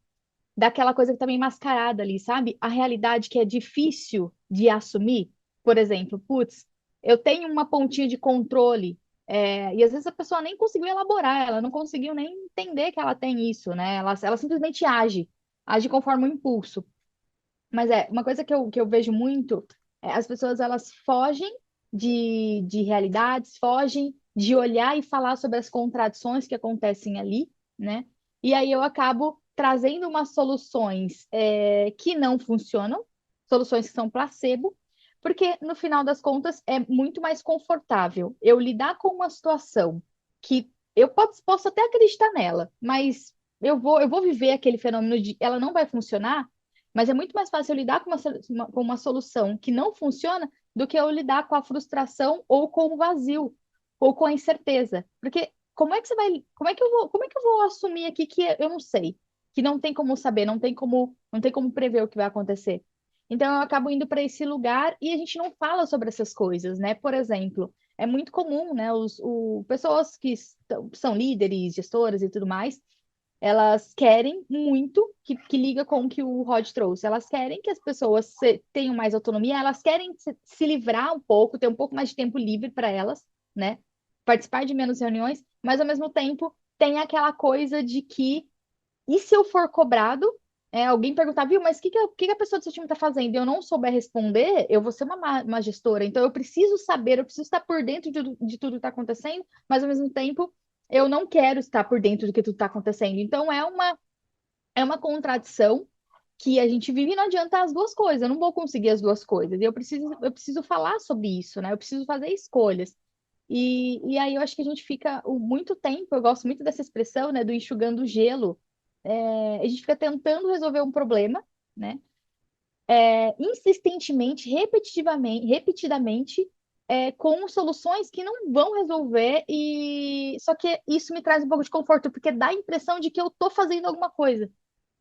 daquela coisa que tá meio mascarada ali, sabe? A realidade que é difícil de assumir. Por exemplo, putz, eu tenho uma pontinha de controle, e às vezes a pessoa nem conseguiu elaborar, ela não conseguiu nem entender que ela tem isso, né? Ela simplesmente age conforme o impulso. Mas uma coisa que eu vejo muito, as pessoas elas fogem de realidades, fogem de olhar e falar sobre as contradições que acontecem ali, né? E aí eu acabo trazendo umas soluções que não funcionam, soluções que são placebo, porque no final das contas é muito mais confortável eu lidar com uma situação que eu posso até acreditar nela, mas eu vou viver aquele fenômeno de ela não vai funcionar, mas é muito mais fácil eu lidar com uma solução que não funciona do que eu lidar com a frustração ou com o vazio ou com a incerteza. Porque como é que você vai, como é que eu vou assumir aqui que eu não sei, que não tem como saber, não tem como prever o que vai acontecer. Então eu acabo indo para esse lugar e a gente não fala sobre essas coisas, né? Por exemplo, é muito comum, né, pessoas que são líderes, gestoras e tudo mais, elas querem muito, que liga com o que o Rod trouxe, elas querem que as pessoas tenham mais autonomia, elas querem se livrar um pouco, ter um pouco mais de tempo livre para elas, né? Participar de menos reuniões, mas ao mesmo tempo tem aquela coisa de que, e se eu for cobrado, alguém perguntar, viu, mas o que a pessoa do seu time está fazendo e eu não souber responder, eu vou ser uma gestora. Então eu preciso saber, eu preciso estar por dentro de tudo que está acontecendo, mas ao mesmo tempo eu não quero estar por dentro do que tudo está acontecendo. Então é uma contradição que a gente vive e não adianta as duas coisas. Eu não vou conseguir as duas coisas. E eu preciso falar sobre isso, né? Eu preciso fazer escolhas. E aí eu acho que a gente fica muito tempo, eu gosto muito dessa expressão, né, do enxugando gelo. A gente fica tentando resolver um problema, né? Insistentemente, repetidamente, com soluções que não vão resolver, e só que isso me traz um pouco de conforto, porque dá a impressão de que eu estou fazendo alguma coisa,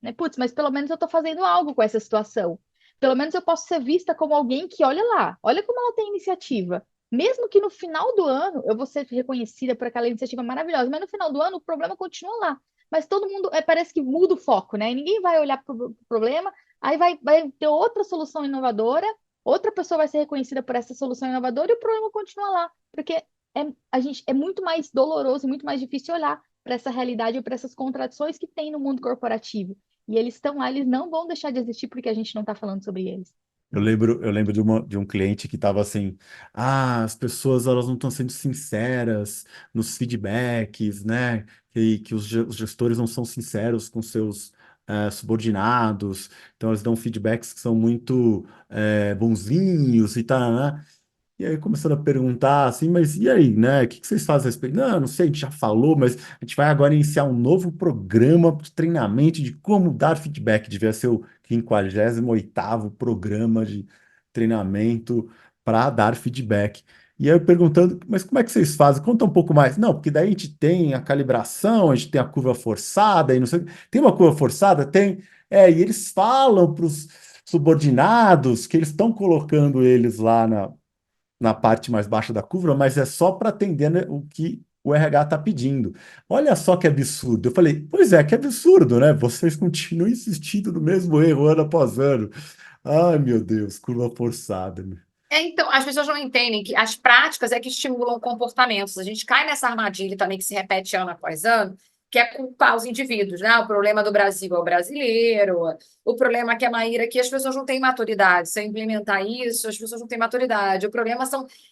né? Putz, mas pelo menos eu estou fazendo algo com essa situação. Pelo menos eu posso ser vista como alguém que, olha lá, olha como ela tem iniciativa. Mesmo que no final do ano eu vou ser reconhecida por aquela iniciativa maravilhosa, mas no final do ano o problema continua lá. Mas todo mundo parece que muda o foco, né? E ninguém vai olhar para o problema, aí vai ter outra solução inovadora, outra pessoa vai ser reconhecida por essa solução inovadora e o problema continua lá. Porque é muito mais doloroso e muito mais difícil olhar para essa realidade ou para essas contradições que tem no mundo corporativo. E eles estão lá, eles não vão deixar de existir porque a gente não está falando sobre eles. Eu lembro de um cliente que estava assim, as pessoas elas não estão sendo sinceras nos feedbacks, né? Que os gestores não são sinceros com seus subordinados, então eles dão feedbacks que são muito bonzinhos e tal, né? E aí começando a perguntar assim, mas e aí, né? O que vocês fazem a respeito? Não, não sei, a gente já falou, mas a gente vai agora iniciar um novo programa de treinamento de como dar feedback. Devia ser o 58º programa de treinamento para dar feedback. E aí eu perguntando, mas como é que vocês fazem? Conta um pouco mais. Não, porque daí a gente tem a calibração, a gente tem a curva forçada e não sei. Tem uma curva forçada? Tem. E eles falam para os subordinados que eles estão colocando eles lá na parte mais baixa da curva, mas é só para atender, né, o que o RH está pedindo. Olha só que absurdo. Eu falei, pois é, que absurdo, né? Vocês continuam insistindo no mesmo erro ano após ano. Ai, meu Deus, curva forçada, né? Então, as pessoas não entendem que as práticas é que estimulam comportamentos. A gente cai nessa armadilha também que se repete ano após ano, que é culpar os indivíduos, né? O problema do Brasil é o brasileiro, o problema que a Maíra, que as pessoas não têm maturidade. Se eu implementar isso, as pessoas não têm maturidade. O problema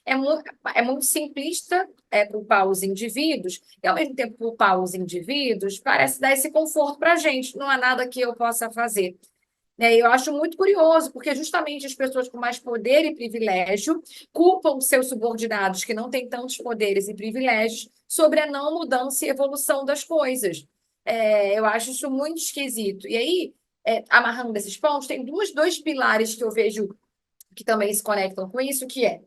é muito simplista culpar os indivíduos, e ao mesmo tempo culpar os indivíduos parece dar esse conforto para a gente. Não há nada que eu possa fazer. Eu acho muito curioso, porque justamente as pessoas com mais poder e privilégio culpam seus subordinados, que não têm tantos poderes e privilégios, sobre a não mudança e evolução das coisas. Eu acho isso muito esquisito. E aí, amarrando esses pontos, tem dois pilares que eu vejo que também se conectam com isso, que é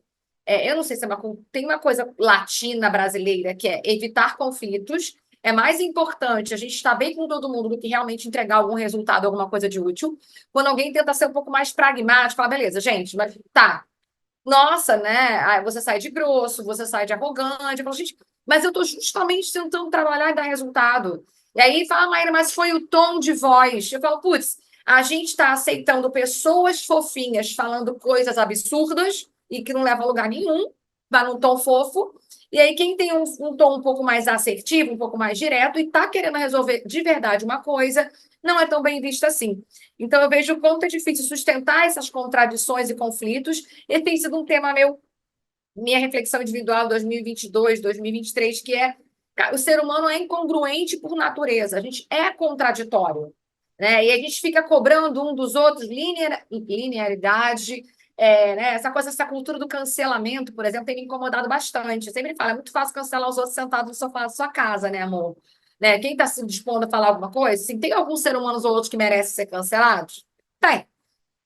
eu não sei se tem uma coisa latina brasileira que é evitar conflitos. É mais importante a gente estar bem com todo mundo do que realmente entregar algum resultado, alguma coisa de útil. Quando alguém tenta ser um pouco mais pragmático, fala, beleza, gente, mas tá, nossa, né? Aí você sai de grosso, você sai de arrogante. Eu falo, gente, mas eu estou justamente tentando trabalhar e dar resultado. E aí fala, Maíra, mas foi o tom de voz. Eu falo, putz, a gente está aceitando pessoas fofinhas falando coisas absurdas e que não levam a lugar nenhum, vai num tom fofo. E aí, quem tem um tom um pouco mais assertivo, um pouco mais direto, e está querendo resolver de verdade uma coisa, não é tão bem visto assim. Então, eu vejo o quanto é difícil sustentar essas contradições e conflitos. Esse tem sido um tema minha reflexão individual 2022, 2023, que é o ser humano é incongruente por natureza, a gente é contraditório, né? E a gente fica cobrando um dos outros linearidade, né? Essa cultura do cancelamento, por exemplo, tem me incomodado bastante. Eu sempre falo, é muito fácil cancelar os outros sentados no sofá da sua casa, né, amor? Né? Quem está se dispondo a falar alguma coisa, assim, tem alguns seres humanos ou outros que merecem ser cancelados? Tem.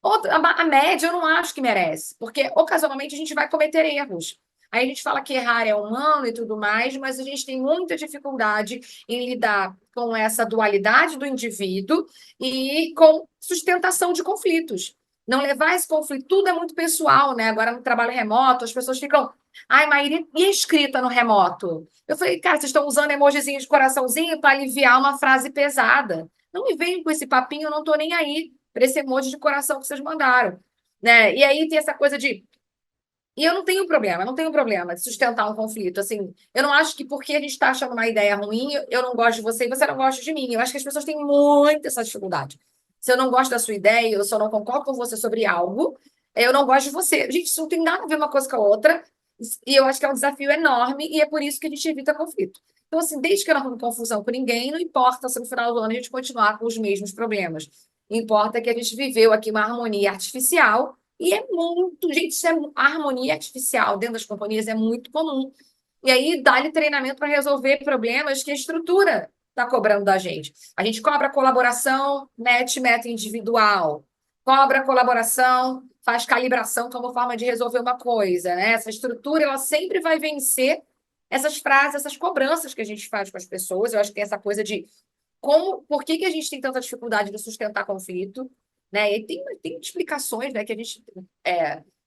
A média eu não acho que merece, porque ocasionalmente a gente vai cometer erros. Aí a gente fala que errar é humano e tudo mais, mas a gente tem muita dificuldade em lidar com essa dualidade do indivíduo e com sustentação de conflitos. Não levar esse conflito, tudo é muito pessoal, né? Agora no trabalho remoto, as pessoas ficam, ai, Maíra, e a escrita no remoto? Eu falei, cara, vocês estão usando emojizinho de coraçãozinho para aliviar uma frase pesada. Não me venham com esse papinho, eu não estou nem aí para esse emoji de coração que vocês mandaram, né? E aí tem essa coisa de e eu não tenho problema de sustentar um conflito. Assim, eu não acho que porque a gente está achando uma ideia ruim, eu não gosto de você e você não gosta de mim. Eu acho que as pessoas têm muito essa dificuldade. Se eu não gosto da sua ideia, eu só não concordo com você sobre algo, eu não gosto de você. Gente, isso não tem nada a ver uma coisa com a outra. E eu acho que é um desafio enorme e é por isso que a gente evita conflito. Então, assim, desde que eu não arrume confusão com ninguém, não importa se no final do ano a gente continuar com os mesmos problemas. Importa que a gente viveu aqui uma harmonia artificial e é muito, gente, a harmonia artificial dentro das companhias é muito comum. E aí dá-lhe treinamento para resolver problemas que a estrutura está cobrando da gente. A gente cobra colaboração, meta individual, cobra colaboração, faz calibração como forma de resolver uma coisa, né? Essa estrutura ela sempre vai vencer essas frases, essas cobranças que a gente faz com as pessoas. Eu acho que tem essa coisa de por que a gente tem tanta dificuldade de sustentar conflito, né? E tem explicações, né, que a gente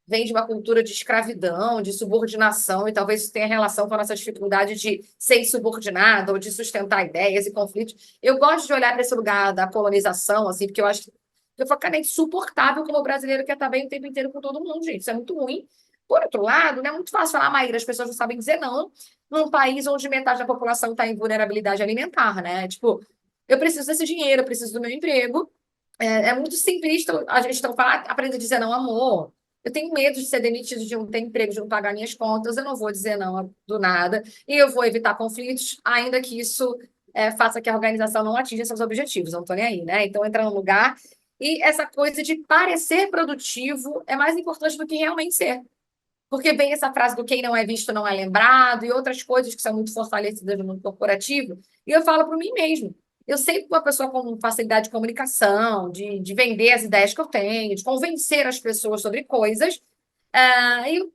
vem de uma cultura de escravidão, de subordinação, e talvez isso tenha relação com a nossa dificuldade de ser subordinado ou de sustentar ideias e conflitos. Eu gosto de olhar para esse lugar da colonização, assim, porque eu acho que eu falo, cara, é insuportável como o brasileiro quer estar bem o tempo inteiro com todo mundo, gente. Isso é muito ruim. Por outro lado, não é muito fácil falar, Maíra, as pessoas não sabem dizer não num país onde metade da população está em vulnerabilidade alimentar, né? Tipo, eu preciso desse dinheiro, eu preciso do meu emprego. É muito simplista a gente não falar, aprenda a dizer não, amor. Eu tenho medo de ser demitido, de não ter emprego, de não pagar minhas contas, eu não vou dizer não do nada, e eu vou evitar conflitos, ainda que isso faça que a organização não atinja seus objetivos, eu não estou nem aí, né? Então, entra no lugar. E essa coisa de parecer produtivo é mais importante do que realmente ser. Porque vem essa frase do quem não é visto não é lembrado e outras coisas que são muito fortalecidas no mundo corporativo. E eu falo para mim mesmo. Eu sei que uma pessoa com facilidade de comunicação, de vender as ideias que eu tenho, de convencer as pessoas sobre coisas. Eu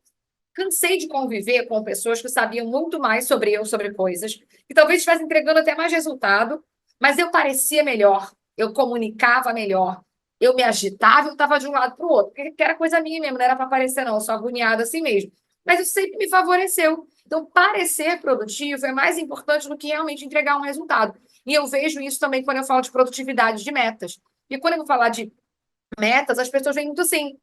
cansei de conviver com pessoas que sabiam muito mais sobre eu, sobre coisas, que talvez estivessem entregando até mais resultado, mas eu parecia melhor, eu comunicava melhor, eu me agitava, eu estava de um lado para o outro, porque era coisa minha mesmo, não era para aparecer, não, eu sou agoniada assim mesmo. Mas isso sempre me favoreceu. Então, parecer produtivo é mais importante do que realmente entregar um resultado. E eu vejo isso também quando eu falo de produtividade de metas. E quando eu vou falar de metas, as pessoas vêm muito assim.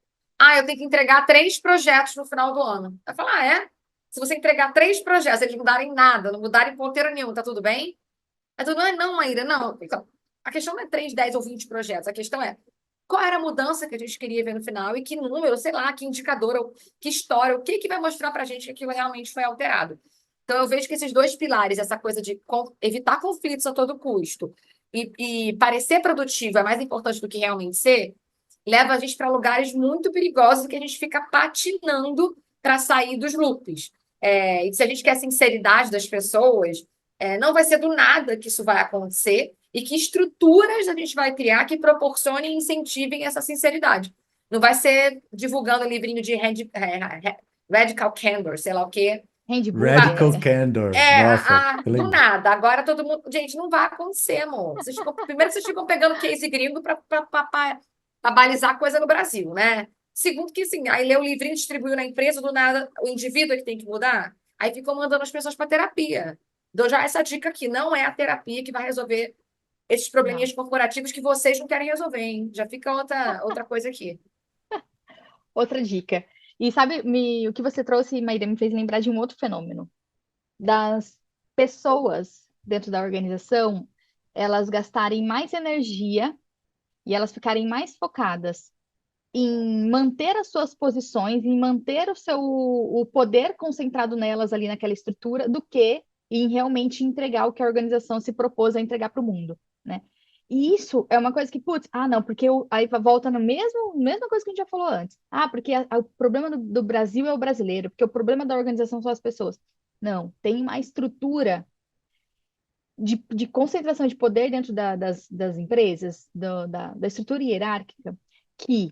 Eu tenho que entregar 3 projetos no final do ano. Eu falo, é? Se você entregar 3 projetos, eles não mudarem nada, não mudarem ponteiro nenhum, tá tudo bem? Aí tudo, não, Maíra, não. Então, a questão não é 3, 10 ou 20 projetos. A questão é qual era a mudança que a gente queria ver no final e que número, sei lá, que indicador, ou que história, o que vai mostrar para a gente que aquilo realmente foi alterado. Então, eu vejo que esses 2 pilares, essa coisa de evitar conflitos a todo custo e parecer produtivo é mais importante do que realmente ser, leva a gente para lugares muito perigosos que a gente fica patinando para sair dos loops. E se a gente quer sinceridade das pessoas, não vai ser do nada que isso vai acontecer e que estruturas a gente vai criar que proporcionem e incentivem essa sinceridade. Não vai ser divulgando livrinho de Radical Candor, sei lá o quê. Radical Handburger. Candor. Nossa, eu Do lembro. nada. Agora todo mundo. Gente, não vai acontecer, amor. Primeiro, vocês ficam pegando case gringo para balizar coisa no Brasil, né? Segundo, que assim, aí lê o livrinho, distribuiu na empresa, do nada, o indivíduo é que tem que mudar. Aí ficam mandando as pessoas para terapia. Dou já essa dica aqui: não é a terapia que vai resolver esses Não. probleminhas corporativos que vocês não querem resolver, hein? Já fica outra coisa aqui. Outra dica. E sabe, o que você trouxe, Maíra, me fez lembrar de um outro fenômeno. Das pessoas dentro da organização, elas gastarem mais energia e elas ficarem mais focadas em manter as suas posições, em manter o poder concentrado nelas ali naquela estrutura, do que em realmente entregar o que a organização se propôs a entregar para o mundo, né? E isso é uma coisa que, putz, não, porque aí volta na mesma coisa que a gente já falou antes. Porque o problema do Brasil é o brasileiro, porque o problema da organização são as pessoas. Não, tem uma estrutura de concentração de poder dentro das empresas, da estrutura hierárquica, que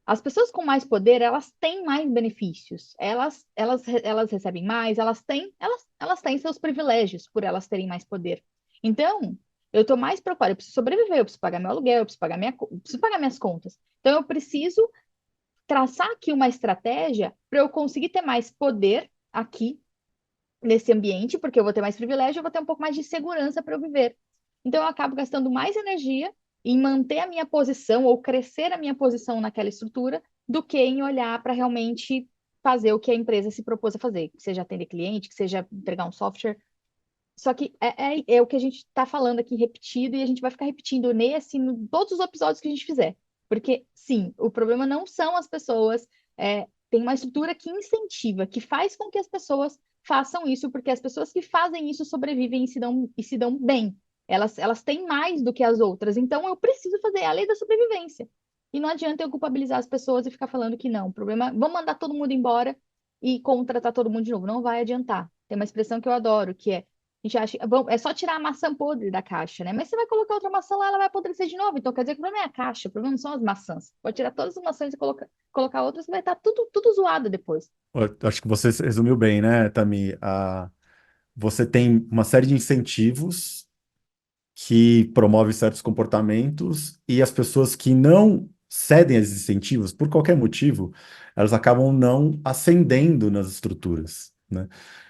as pessoas com mais poder, elas têm mais benefícios, elas recebem mais, elas têm seus privilégios por elas terem mais poder. Então, eu estou mais preocupada, eu preciso sobreviver, eu preciso pagar meu aluguel, eu preciso pagar minhas contas. Então, eu preciso traçar aqui uma estratégia para eu conseguir ter mais poder aqui nesse ambiente, porque eu vou ter mais privilégio, eu vou ter um pouco mais de segurança para eu viver. Então, eu acabo gastando mais energia em manter a minha posição ou crescer a minha posição naquela estrutura, do que em olhar para realmente fazer o que a empresa se propôs a fazer, que seja atender cliente, que seja entregar um software. Só que é o que a gente está falando aqui repetido, e a gente vai ficar repetindo em todos os episódios que a gente fizer. Porque, sim, o problema não são as pessoas, tem uma estrutura que incentiva, que faz com que as pessoas façam isso, porque as pessoas que fazem isso sobrevivem e se dão bem. Elas têm mais do que as outras, então eu preciso fazer a lei da sobrevivência. E não adianta eu culpabilizar as pessoas e ficar falando que não, o problema, vamos mandar todo mundo embora e contratar todo mundo de novo. Não vai adiantar. Tem uma expressão que eu adoro, que é: a gente acha, bom, é só tirar a maçã podre da caixa, né? Mas você vai colocar outra maçã lá, ela vai apodrecer de novo. Então quer dizer que o problema é a caixa, o problema não são as maçãs. Pode tirar todas as maçãs e colocar outras, vai estar tudo zoado depois. Eu acho que você resumiu bem, né, Tami? Você tem uma série de incentivos que promovem certos comportamentos, e as pessoas que não cedem a esses incentivos, por qualquer motivo, elas acabam não ascendendo nas estruturas, né?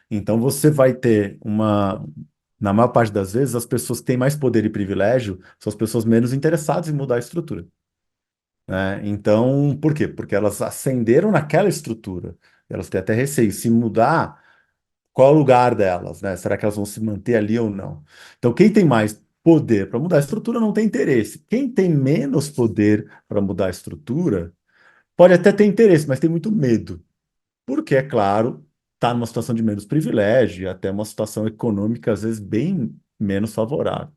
Então você vai ter na maior parte das vezes, as pessoas que têm mais poder e privilégio são as pessoas menos interessadas em mudar a estrutura, né? Então, por quê? Porque elas ascenderam naquela estrutura. Elas têm até receio. Se mudar, qual é o lugar delas, né? Será que elas vão se manter ali ou não? Então, quem tem mais poder para mudar a estrutura não tem interesse. Quem tem menos poder para mudar a estrutura pode até ter interesse, mas tem muito medo. Porque, é claro, está numa situação de menos privilégio, e até uma situação econômica, às vezes, bem menos favorável,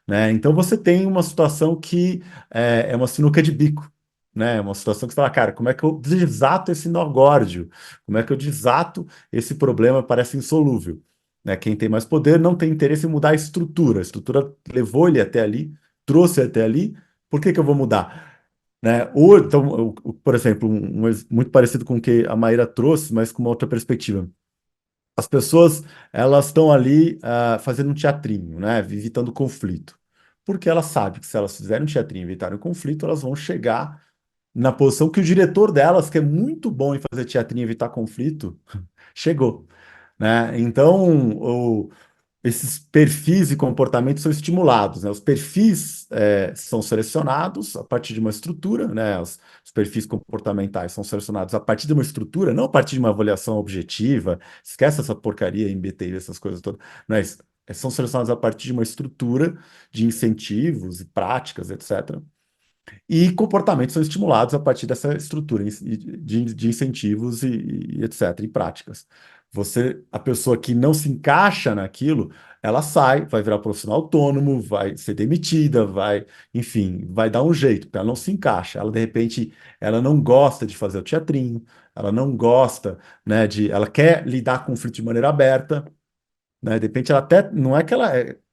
né? Então você tem uma situação que é uma sinuca de bico, né? É uma situação que você fala, cara, como é que eu desato esse nó górdio? Como é que eu desato esse problema que parece insolúvel? Né? Quem tem mais poder não tem interesse em mudar a estrutura levou ele até ali, trouxe até ali, por que que eu vou mudar? Né? Ou, então, por exemplo, muito parecido com o que a Maíra trouxe, mas com uma outra perspectiva. As pessoas, elas estão ali fazendo um teatrinho, né? Evitando conflito. Porque elas sabem que se elas fizerem um teatrinho e evitarem o conflito, elas vão chegar na posição que o diretor delas, que é muito bom em fazer teatrinho e evitar conflito, chegou, né? Então, esses perfis e comportamentos são estimulados, né? Os perfis são selecionados a partir de uma estrutura, né? Os perfis comportamentais são selecionados a partir de uma estrutura, não a partir de uma avaliação objetiva. Esquece essa porcaria em BTI, essas coisas todas. Mas são selecionados a partir de uma estrutura de incentivos e práticas, etc. E comportamentos são estimulados a partir dessa estrutura de incentivos e etc., e práticas. A pessoa que não se encaixa naquilo, ela sai, vai virar profissional autônomo, vai ser demitida, enfim, vai dar um jeito, porque ela não se encaixa. Ela, de repente, ela não gosta de fazer o teatrinho, ela não gosta, né, ela quer lidar com conflito de maneira aberta, né? De repente ela até, não é que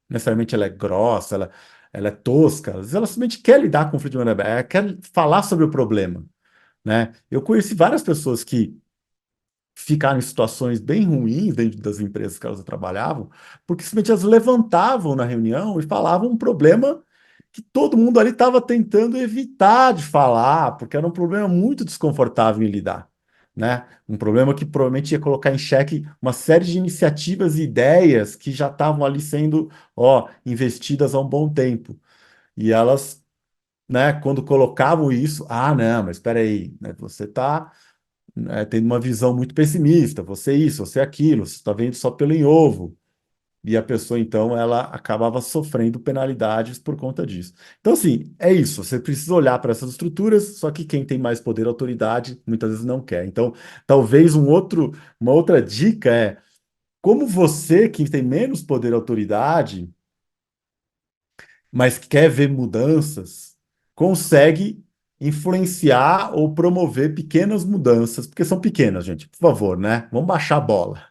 necessariamente ela é grossa, ela é tosca, às vezes ela simplesmente quer lidar com o conflito de maneira aberta, ela quer falar sobre o problema, né? Eu conheci várias pessoas que ficaram em situações bem ruins dentro das empresas que elas trabalhavam, porque simplesmente elas levantavam na reunião e falavam um problema que todo mundo ali estava tentando evitar de falar, porque era um problema muito desconfortável em lidar, né? Um problema que provavelmente ia colocar em xeque uma série de iniciativas e ideias que já estavam ali sendo, ó, investidas há um bom tempo. E elas, né, quando colocavam isso, não, mas espera aí, né, você está tendo uma visão muito pessimista, você isso, você aquilo, você está vendo só pelo em ovo. E a pessoa, então, ela acabava sofrendo penalidades por conta disso. Então, assim, é isso. Você precisa olhar para essas estruturas, só que quem tem mais poder e autoridade muitas vezes não quer. Então, talvez uma outra dica é como você, que tem menos poder e autoridade, mas quer ver mudanças, consegue influenciar ou promover pequenas mudanças, porque são pequenas, gente, por favor, né? Vamos baixar a bola.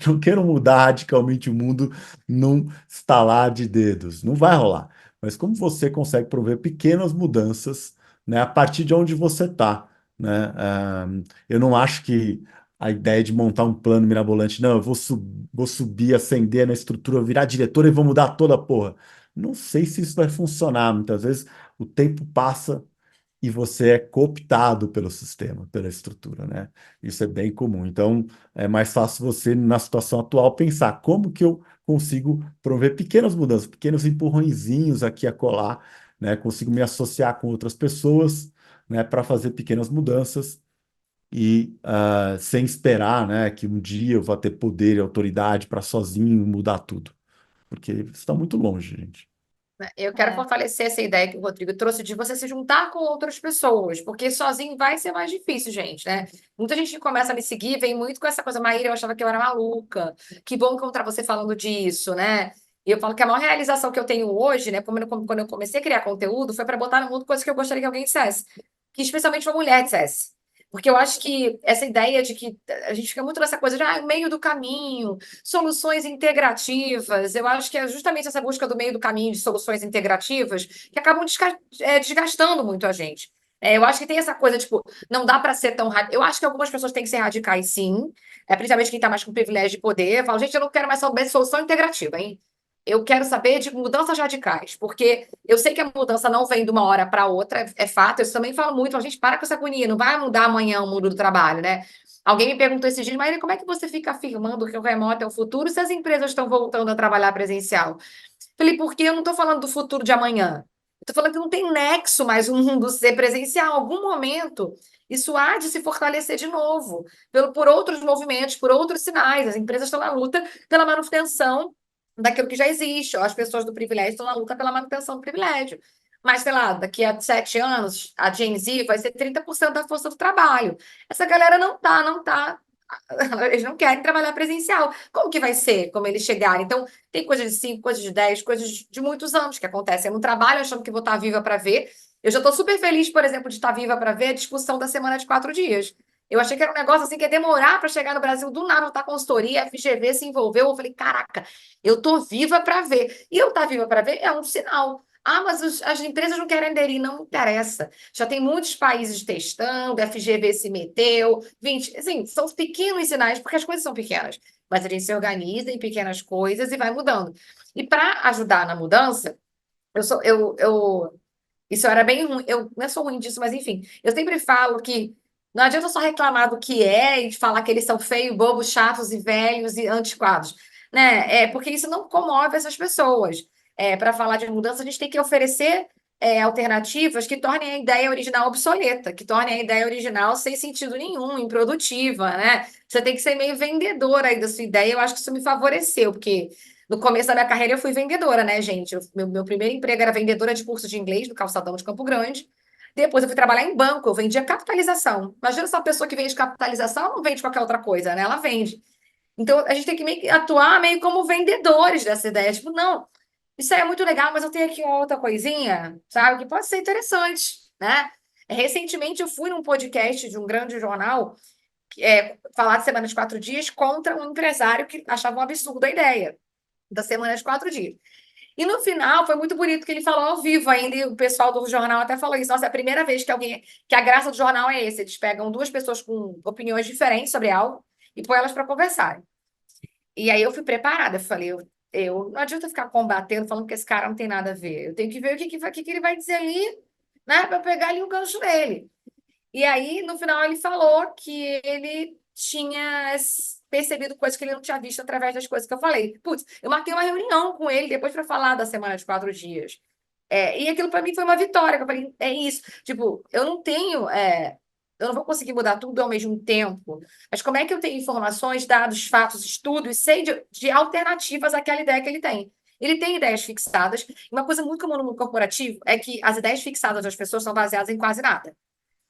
Não quero mudar radicalmente o mundo num estalar de dedos. Não vai rolar. Mas como você consegue promover pequenas mudanças, né, a partir de onde você está, né? Eu não acho que a ideia de montar um plano mirabolante, não, vou subir, ascender na estrutura, virar diretor e vou mudar toda a porra. Não sei se isso vai funcionar. Muitas vezes o tempo passa e você é cooptado pelo sistema, pela estrutura, né? Isso é bem comum. Então, é mais fácil você, na situação atual, pensar como que eu consigo promover pequenas mudanças, pequenos empurrõezinhos aqui e acolá, né? Consigo me associar com outras pessoas, né? Para fazer pequenas mudanças e sem esperar, né? Que um dia eu vá ter poder e autoridade para sozinho mudar tudo, porque isso está muito longe, gente. Eu quero É, fortalecer essa ideia que o Rodrigo trouxe de você se juntar com outras pessoas, porque sozinho vai ser mais difícil, gente, né? Muita gente que começa a me seguir vem muito com essa coisa, Maíra, eu achava que eu era maluca. Que bom encontrar você falando disso, né? E eu falo que a maior realização que eu tenho hoje, né, quando eu comecei a criar conteúdo, foi para botar no mundo coisas que eu gostaria que alguém dissesse, que especialmente uma mulher dissesse. Porque eu acho que essa ideia de que a gente fica muito nessa coisa de meio do caminho, soluções integrativas. Eu acho que é justamente essa busca do meio do caminho de soluções integrativas que acabam desgastando muito a gente. Eu acho que tem essa coisa, tipo, não dá para ser tão radical. Eu acho que algumas pessoas têm que ser radicais, sim. Principalmente quem está mais com privilégio de poder. Fala, gente, eu não quero mais saber de solução integrativa, hein? Eu quero saber de mudanças radicais, porque eu sei que a mudança não vem de uma hora para outra, é fato. Eu também falo muito, a gente para com essa agonia, não vai mudar amanhã o mundo do trabalho, né? Alguém me perguntou esses dias, Maíra, como é que você fica afirmando que o remoto é o futuro se as empresas estão voltando a trabalhar presencial? Falei, porque eu não estou falando do futuro de amanhã. Eu estou falando que não tem nexo mais o mundo ser presencial. Em algum momento, isso há de se fortalecer de novo, por outros movimentos, por outros sinais. As empresas estão na luta pela manutenção daquilo que já existe. Ó, as pessoas do privilégio estão na luta pela manutenção do privilégio. Mas, sei lá, daqui a 7 anos, a Gen Z vai ser 30% da força do trabalho. Essa galera não tá. Eles não querem trabalhar presencial. Como que vai ser? Como eles chegarem? Então, tem coisas de 5, coisas de 10, coisas de muitos anos que acontecem. Eu não trabalho achando que vou estar viva para ver. Eu já estou super feliz, por exemplo, de estar viva para ver a discussão da semana de 4 dias. Eu achei que era um negócio assim que ia demorar para chegar no Brasil, do nada, tá consultoria, a FGV se envolveu. Eu falei, caraca, eu tô viva para ver. E eu estar viva para ver é um sinal. Mas as empresas não querem aderir, não interessa. Já tem muitos países testando, a FGV se meteu, 20, assim, são pequenos sinais, porque as coisas são pequenas, mas a gente se organiza em pequenas coisas e vai mudando. E para ajudar na mudança, isso era bem ruim, eu não sou ruim disso, mas enfim, eu sempre falo que não adianta só reclamar do que é e falar que eles são feios, bobos, chatos e velhos e antiquados, né? Porque isso não comove essas pessoas. Para falar de mudança, a gente tem que oferecer alternativas que tornem a ideia original obsoleta, que tornem a ideia original sem sentido nenhum, improdutiva, né? Você tem que ser meio vendedora aí da sua ideia. Eu acho que isso me favoreceu, porque no começo da minha carreira eu fui vendedora, né, gente? Meu primeiro emprego era vendedora de curso de inglês no Calçadão de Campo Grande. Depois eu fui trabalhar em banco, eu vendia capitalização. Imagina essa pessoa que vende capitalização, ela não vende qualquer outra coisa, né? Ela vende. Então a gente tem que meio que atuar meio como vendedores dessa ideia. Tipo, não, isso aí é muito legal, mas eu tenho aqui uma outra coisinha, sabe, que pode ser interessante, né? Recentemente eu fui num podcast de um grande jornal falar de semana de 4 dias contra um empresário que achava um absurdo a ideia da semana de 4 dias. E no final foi muito bonito que ele falou ao vivo ainda, e o pessoal do jornal até falou isso. Nossa, é a primeira vez que a graça do jornal é esse, eles pegam duas pessoas com opiniões diferentes sobre algo e põem elas para conversarem. E aí eu fui preparada, eu falei, eu não adianta ficar combatendo, falando que esse cara não tem nada a ver. Eu tenho que ver o que ele vai dizer ali, né, para pegar ali o gancho dele. E aí, no final, ele falou que ele tinha percebido coisas que ele não tinha visto através das coisas que eu falei. Putz, eu marquei uma reunião com ele depois para falar da semana de 4 dias. E aquilo para mim foi uma vitória, que eu falei, é isso. Tipo, eu não vou conseguir mudar tudo ao mesmo tempo. Mas como é que eu tenho informações, dados, fatos, estudos, sei de alternativas àquela ideia que ele tem? Ele tem ideias fixadas. E uma coisa muito comum no mundo corporativo é que as ideias fixadas das pessoas são baseadas em quase nada.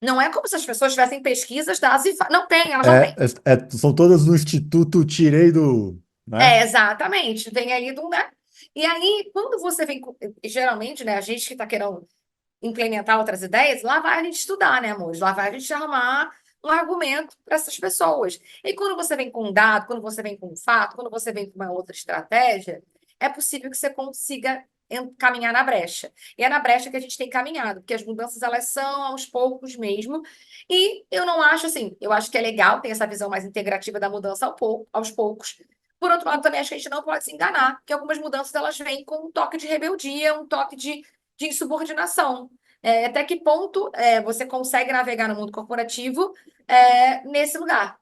Não é como se as pessoas tivessem pesquisas dadas e não tem, elas não têm. São todas no Instituto Tirei do, né? Exatamente, tem ali do, né? E aí, quando você vem geralmente, né, a gente que está querendo implementar outras ideias, lá vai a gente estudar, né, amor? Lá vai a gente arrumar um argumento para essas pessoas. E quando você vem com um dado, quando você vem com um fato, quando você vem com uma outra estratégia, é possível que você consiga caminhar na brecha. E é na brecha que a gente tem caminhado, porque as mudanças elas são aos poucos mesmo. E eu não acho assim, eu acho que é legal ter essa visão mais integrativa da mudança aos poucos. Por outro lado, também acho que a gente não pode se enganar, porque algumas mudanças elas vêm com um toque de rebeldia, um toque de insubordinação. Até que ponto você consegue navegar no mundo corporativo nesse lugar?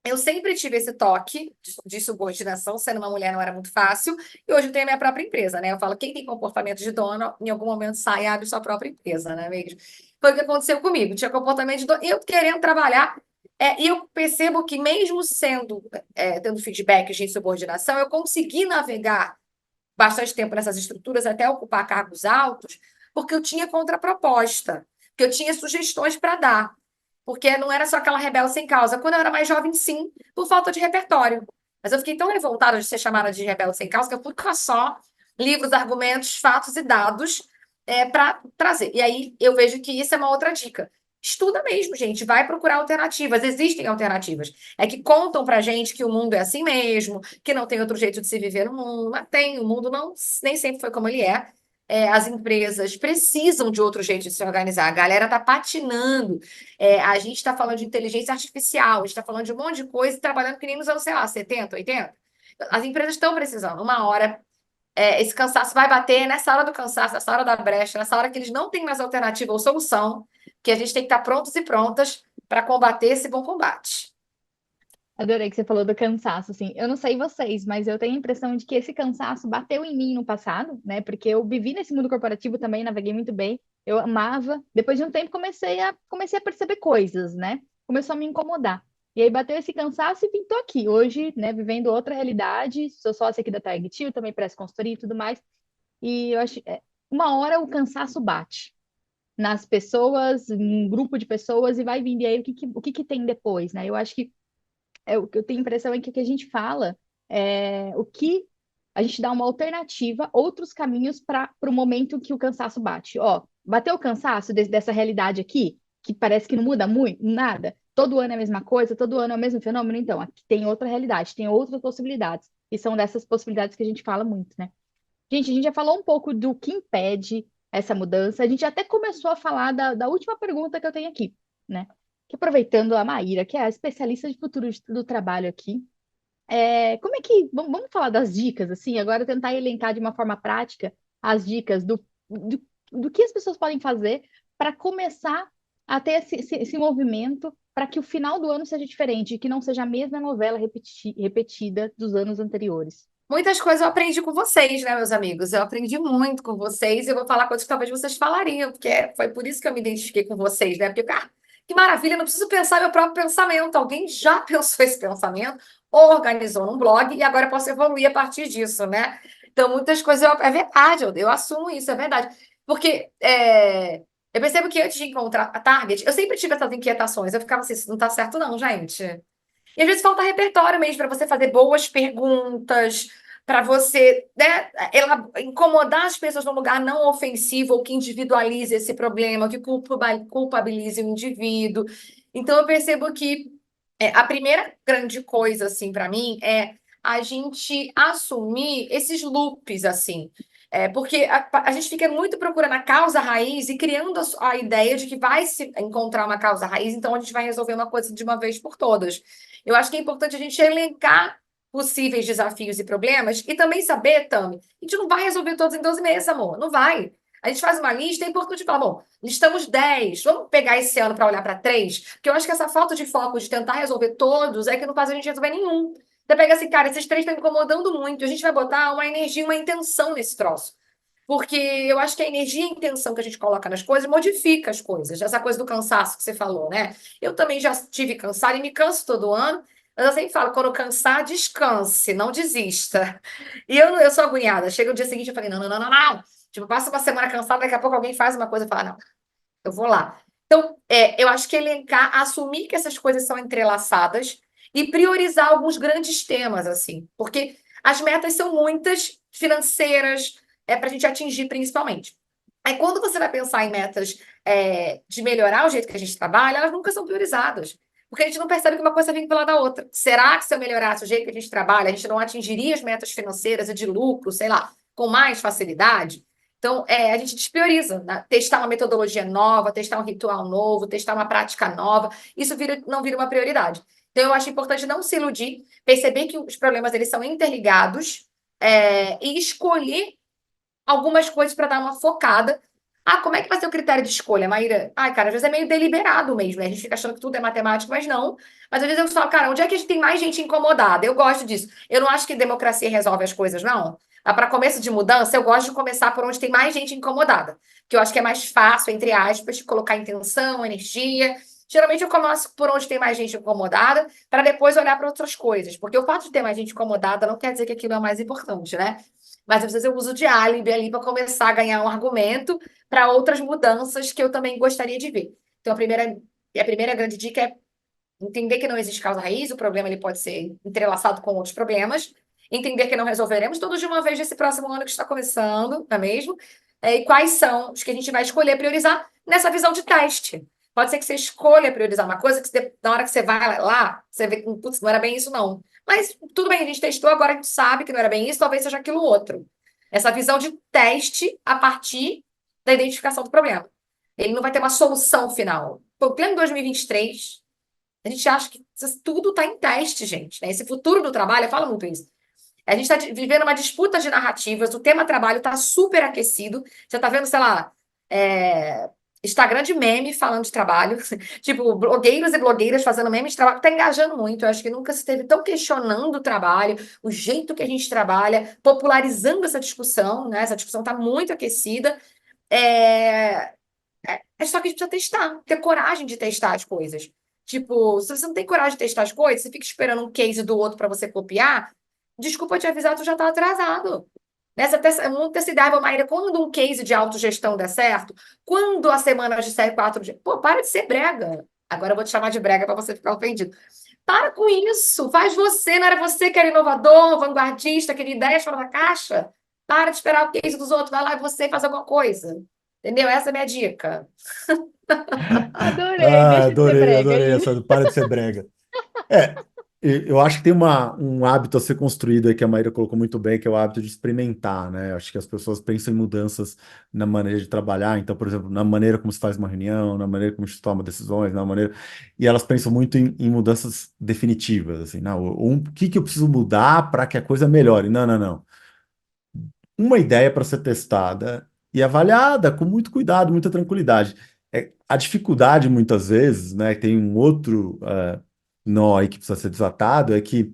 Eu sempre tive esse toque de subordinação, sendo uma mulher não era muito fácil, e hoje eu tenho a minha própria empresa, né? Eu falo, quem tem comportamento de dona, em algum momento sai e abre sua própria empresa, né, mesmo? Foi o que aconteceu comigo, tinha comportamento de dona, eu querendo trabalhar, e eu percebo que mesmo tendo feedback de insubordinação, eu consegui navegar bastante tempo nessas estruturas até ocupar cargos altos, porque eu tinha contraproposta, porque eu tinha sugestões para dar. Porque não era só aquela rebelde sem causa. Quando eu era mais jovem, sim, por falta de repertório. Mas eu fiquei tão revoltada de ser chamada de rebelde sem causa que eu fui só livros, argumentos, fatos e dados para trazer. E aí eu vejo que isso é uma outra dica. Estuda mesmo, gente. Vai procurar alternativas. Existem alternativas. É que contam pra gente que o mundo é assim mesmo, que não tem outro jeito de se viver no mundo. Mas tem, o mundo não, nem sempre foi como ele é. As empresas precisam de outro jeito de se organizar. A galera está patinando. A gente está falando de inteligência artificial, a gente está falando de um monte de coisa e trabalhando que nem nos anos, sei lá, 70, 80. As empresas estão precisando. Uma hora, esse cansaço vai bater nessa hora do cansaço, nessa hora da brecha, nessa hora que eles não têm mais alternativa ou solução, que a gente tem que estar prontos e prontas para combater esse bom combate. Adorei que você falou do cansaço, assim. Eu não sei vocês, mas eu tenho a impressão de que esse cansaço bateu em mim no passado, né? Porque eu vivi nesse mundo corporativo também, naveguei muito bem. Eu amava. Depois de um tempo comecei a perceber coisas, né? Começou a me incomodar. E aí bateu esse cansaço e vim tô aqui hoje, né, vivendo outra realidade. Sou sócia aqui da Target, eu também presto consultoria e tudo mais. E eu acho, uma hora o cansaço bate nas pessoas, em um grupo de pessoas e vai vindo. E aí o que que tem depois, né? Eu acho que o que eu tenho a impressão é que o que a gente fala o que a gente dá uma alternativa, outros caminhos para o momento que o cansaço bate. Ó, bateu o cansaço dessa realidade aqui, que parece que não muda muito, nada. Todo ano é a mesma coisa, todo ano é o mesmo fenômeno. Então, aqui tem outra realidade, tem outras possibilidades. E são dessas possibilidades que a gente fala muito, né? Gente, a gente já falou um pouco do que impede essa mudança. A gente até começou a falar da última pergunta que eu tenho aqui, né? Que aproveitando a Maíra, que é a especialista de futuro do trabalho aqui, como é que. Vamos falar das dicas, assim, agora tentar elencar de uma forma prática as dicas do que as pessoas podem fazer para começar a ter esse movimento para que o final do ano seja diferente, que não seja a mesma novela repetida dos anos anteriores. Muitas coisas eu aprendi com vocês, né, meus amigos? Eu aprendi muito com vocês e eu vou falar coisas que talvez vocês falariam, porque foi por isso que eu me identifiquei com vocês, né? Porque, cara, que maravilha, eu não preciso pensar meu próprio pensamento. Alguém já pensou esse pensamento, organizou num blog e agora eu posso evoluir a partir disso, né? Então, muitas coisas é verdade, eu assumo isso, é verdade. Porque eu percebo que antes de encontrar a Target, eu sempre tive essas inquietações. Eu ficava assim, isso não tá certo, não, gente. E às vezes falta repertório mesmo para você fazer boas perguntas, para você, né, incomodar as pessoas num lugar não ofensivo ou que individualize esse problema, que culpabilize o indivíduo. Então eu percebo que a primeira grande coisa assim para mim é a gente assumir esses loops assim. Porque a gente fica muito procurando a causa raiz e criando a ideia de que vai se encontrar uma causa raiz, então a gente vai resolver uma coisa de uma vez por todas. Eu acho que é importante a gente elencar possíveis desafios e problemas e também saber, Tami, a gente não vai resolver todos em 12 meses, amor. Não vai. A gente faz uma lista, é importante falar, bom, listamos 10, vamos pegar esse ano para olhar para 3, porque eu acho que essa falta de foco de tentar resolver todos é que não faz a gente resolver nenhum. Você pega assim, cara, esses 3 estão incomodando muito, a gente vai botar uma energia, uma intenção nesse troço. Porque eu acho que a energia e a intenção que a gente coloca nas coisas modifica as coisas. Essa coisa do cansaço que você falou, né? Eu também já tive cansado e me canso todo ano, mas eu sempre falo, quando cansar, descanse, não desista. E eu sou agoniada. Chega o dia seguinte, eu falei, não, não, não, não, não. Tipo, passa uma semana cansada, daqui a pouco alguém faz uma coisa e fala, não, eu vou lá. Então, eu acho que elencar, assumir que essas coisas são entrelaçadas e priorizar alguns grandes temas, assim, porque as metas são muitas, financeiras, para a gente atingir principalmente. Aí, quando você vai pensar em metas de melhorar o jeito que a gente trabalha, elas nunca são priorizadas. Porque a gente não percebe que uma coisa vem pela da outra. Será que se eu melhorasse o jeito que a gente trabalha, a gente não atingiria as metas financeiras e de lucro, sei lá, com mais facilidade? Então, a gente desprioriza, né? Testar uma metodologia nova, testar um ritual novo, testar uma prática nova, isso não vira uma prioridade. Então, eu acho importante não se iludir, perceber que os problemas eles são interligados, e escolher algumas coisas para dar uma focada. Ah, como é que vai ser o critério de escolha, Maíra? Ai, cara, às vezes é meio deliberado mesmo, né? A gente fica achando que tudo é matemático, mas não. Mas às vezes eu falo, cara, onde é que a gente tem mais gente incomodada? Eu gosto disso. Eu não acho que democracia resolve as coisas, não. Mas para começo de mudança, eu gosto de começar por onde tem mais gente incomodada. Que eu acho que é mais fácil, entre aspas, de colocar intenção, energia. Geralmente eu começo por onde tem mais gente incomodada, para depois olhar para outras coisas. Porque o fato de ter mais gente incomodada não quer dizer que aquilo é o mais importante, né? Mas às vezes eu uso de álibi ali para começar a ganhar um argumento para outras mudanças que eu também gostaria de ver. Então, a primeira grande dica é entender que não existe causa raiz, o problema ele pode ser entrelaçado com outros problemas, entender que não resolveremos todos de uma vez nesse próximo ano que está começando, não é mesmo? E quais são os que a gente vai escolher priorizar nessa visão de teste. Pode ser que você escolha priorizar uma coisa que na hora que você vai lá, você vê que, putz, não era bem isso, não. Mas tudo bem, a gente testou, agora a gente sabe que não era bem isso, talvez seja aquilo outro. Essa visão de teste a partir da identificação do problema. Ele não vai ter uma solução final. Pô, pleno 2023, a gente acha que tudo está em teste, gente. Né? Esse futuro do trabalho, fala muito isso. A gente está vivendo uma disputa de narrativas, o tema trabalho está super aquecido. Você está vendo, sei lá, Instagram de meme falando de trabalho, tipo, blogueiros e blogueiras fazendo meme de trabalho, está engajando muito. Eu acho que nunca se esteve tão questionando o trabalho, o jeito que a gente trabalha, popularizando essa discussão, né? Essa discussão está muito aquecida. É, só que a gente precisa testar, ter coragem de testar as coisas. Tipo, se você não tem coragem de testar as coisas, você fica esperando um case do outro para você copiar, desculpa te avisar, tu já tá atrasado. Nessa muita se dava, Maíra, quando um case de autogestão der certo, quando a semana de série 4 dias, pô, para de ser brega. Agora eu vou te chamar de brega para você ficar ofendido. Para com isso, faz você, não era você que era inovador, vanguardista, que queria ideias fora da caixa? Para de esperar o case dos outros, vai lá e você faz alguma coisa. Entendeu? Essa é a minha dica. Adorei, Ah, deixa de ser adorei, brega adorei aí. essa, para de ser brega. É, eu acho que tem um hábito a ser construído aí que a Maíra colocou muito bem, que é o hábito de experimentar, né? Acho que as pessoas pensam em mudanças na maneira de trabalhar, então, por exemplo, na maneira como se faz uma reunião, na maneira como se toma decisões, na maneira... E elas pensam muito em mudanças definitivas, assim, não, o que eu preciso mudar para que a coisa melhore? Não, não, não. Uma ideia para ser testada e avaliada com muito cuidado, muita tranquilidade. A dificuldade, muitas vezes, né, tem um outro nó aí que precisa ser desatado, é que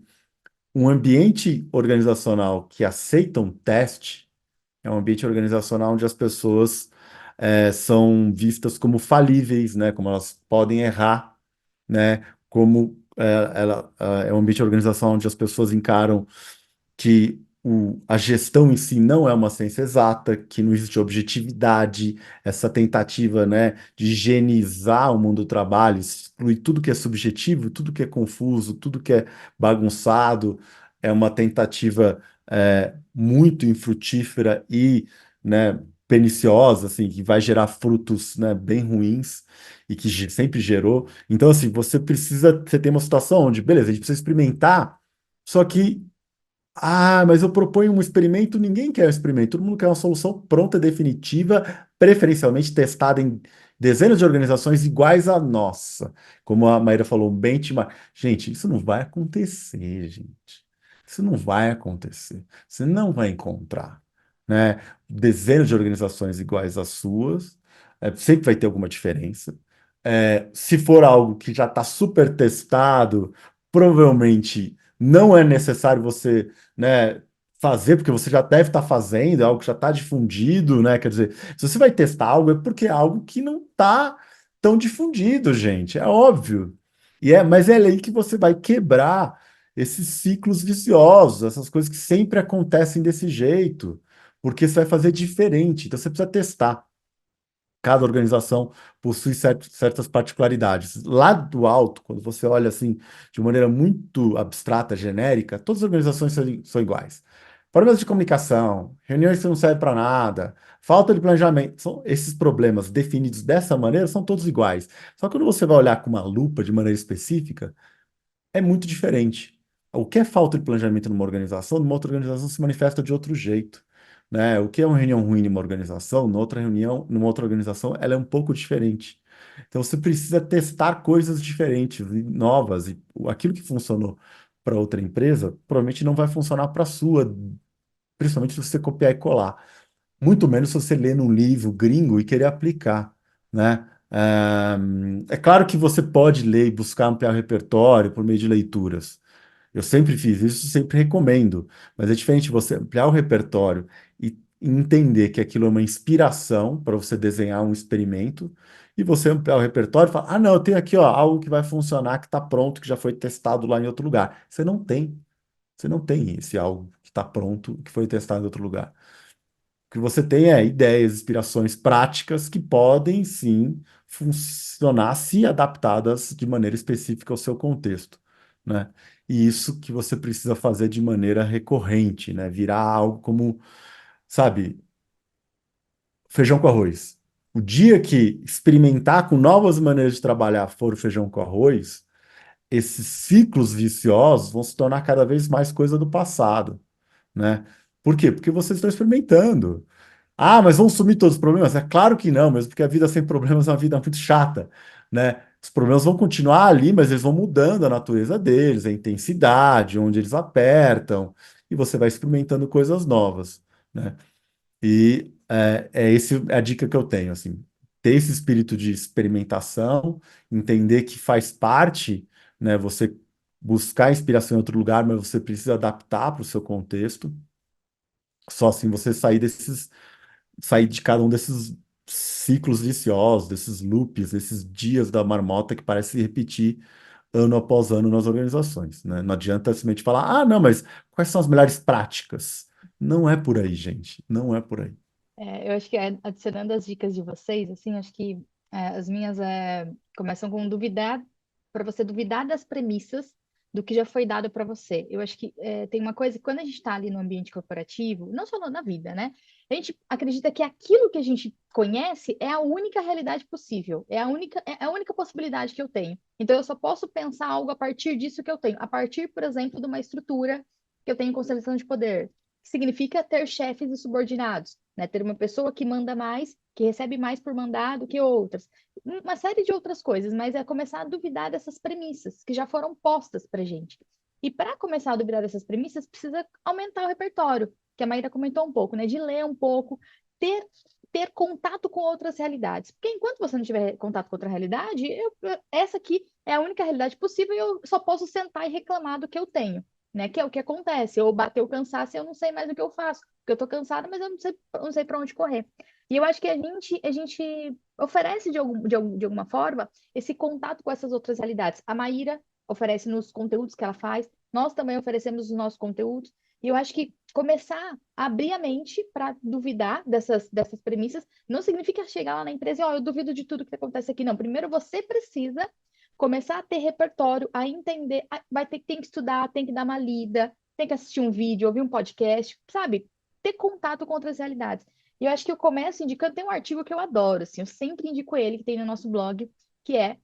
um ambiente organizacional que aceita um teste é um ambiente organizacional onde as pessoas são vistas como falíveis, né, como elas podem errar, né, como é um ambiente organizacional onde as pessoas encaram que a gestão em si não é uma ciência exata, que não existe objetividade, essa tentativa, né, de higienizar o mundo do trabalho, excluir tudo que é subjetivo, tudo que é confuso, tudo que é bagunçado, é uma tentativa muito infrutífera e, né, perniciosa, assim, que vai gerar frutos, né, bem ruins e que sempre gerou. Então, assim, você tem uma situação onde, beleza, a gente precisa experimentar, só que Ah, mas eu proponho um experimento, ninguém quer um experimento, todo mundo quer uma solução pronta, definitiva, preferencialmente testada em dezenas de organizações iguais à nossa. Como a Maíra falou, um benchmark. Gente, isso não vai acontecer, gente. Isso não vai acontecer. Você não vai encontrar, né? Dezenas de organizações iguais às suas, sempre vai ter alguma diferença. Se for algo que já está super testado, provavelmente não é necessário você, né, fazer, porque você já deve estar fazendo, é algo que já está difundido, né? Quer dizer, se você vai testar algo, é porque é algo que não está tão difundido, gente, é óbvio. Mas é aí que você vai quebrar esses ciclos viciosos, essas coisas que sempre acontecem desse jeito, porque você vai fazer diferente. Então você precisa testar. Cada organização possui certas particularidades. Lá do alto, quando você olha assim, de maneira muito abstrata, genérica, todas as organizações são iguais. Problemas de comunicação, reuniões que não servem para nada, falta de planejamento, esses problemas definidos dessa maneira são todos iguais. Só que quando você vai olhar com uma lupa de maneira específica, é muito diferente. O que é falta de planejamento numa outra organização se manifesta de outro jeito, né? O que é uma reunião ruim numa organização, numa outra organização, ela é um pouco diferente. Então você precisa testar coisas diferentes e novas, e aquilo que funcionou para outra empresa, provavelmente não vai funcionar para a sua, principalmente se você copiar e colar. Muito menos se você ler num livro gringo e querer aplicar, né? É claro que você pode ler e buscar ampliar o repertório por meio de leituras. Eu sempre fiz isso, sempre recomendo. Mas é diferente você ampliar o repertório e entender que aquilo é uma inspiração para você desenhar um experimento, e você ampliar o repertório e falar: ah, não, eu tenho aqui ó, algo que vai funcionar, que está pronto, que já foi testado lá em outro lugar. Você não tem. Você não tem esse algo que está pronto, que foi testado em outro lugar. O que você tem é ideias, inspirações práticas que podem sim funcionar se adaptadas de maneira específica ao seu contexto, né? E isso que você precisa fazer de maneira recorrente, né? Virar algo como, sabe, feijão com arroz. O dia que experimentar com novas maneiras de trabalhar for o feijão com arroz, esses ciclos viciosos vão se tornar cada vez mais coisa do passado, né? Por quê? Porque vocês estão experimentando. Ah, mas vão sumir todos os problemas? É claro que não, mesmo porque a vida sem problemas é uma vida muito chata, né? Os problemas vão continuar ali, mas eles vão mudando a natureza deles, a intensidade, onde eles apertam, e você vai experimentando coisas novas, né? E é a dica que eu tenho, assim, ter esse espírito de experimentação, entender que faz parte, né? Você buscar inspiração em outro lugar, mas você precisa adaptar para o seu contexto. Só assim você sair de cada um desses ciclos viciosos, desses loops, desses dias da marmota que parece se repetir ano após ano nas organizações, né? Não adianta simplesmente falar: ah, não, mas quais são as melhores práticas? Não é por aí, gente. Não é por aí. Eu acho que adicionando as dicas de vocês, assim, acho que as minhas começam com duvidar, para você duvidar das premissas do que já foi dado para você. Eu acho que tem uma coisa que quando a gente está ali no ambiente corporativo, não só na vida, né? A gente acredita que aquilo que a gente conhece é a única realidade possível, é a única possibilidade que eu tenho. Então eu só posso pensar algo a partir disso que eu tenho, a partir, por exemplo, de uma estrutura que eu tenho em constelação de poder, que significa ter chefes e subordinados, né? Ter uma pessoa que manda mais, que recebe mais por mandado que outras. Uma série de outras coisas, mas é começar a duvidar dessas premissas que já foram postas para gente. E para começar a duvidar dessas premissas, precisa aumentar o repertório, que a Maíra comentou um pouco, né? De ler um pouco, ter, ter contato com outras realidades. Porque enquanto você não tiver contato com outra realidade, essa aqui é a única realidade possível e eu só posso sentar e reclamar do que eu tenho, né? Que é o que acontece. Eu bater o cansaço e eu não sei mais o que eu faço. Porque eu tô cansada, mas eu não sei para onde correr. E eu acho que a gente oferece de alguma forma esse contato com essas outras realidades. A Maíra oferece nos conteúdos que ela faz, nós também oferecemos os nossos conteúdos. E eu acho que começar a abrir a mente para duvidar dessas premissas não significa chegar lá na empresa e, ó, eu duvido de tudo que acontece aqui. Não, primeiro você precisa começar a ter repertório, a entender, tem que estudar, tem que dar uma lida, tem que assistir um vídeo, ouvir um podcast, sabe? Ter contato com outras realidades. E eu acho que eu começo indicando, tem um artigo que eu adoro, assim, eu sempre indico ele, que tem no nosso blog, que é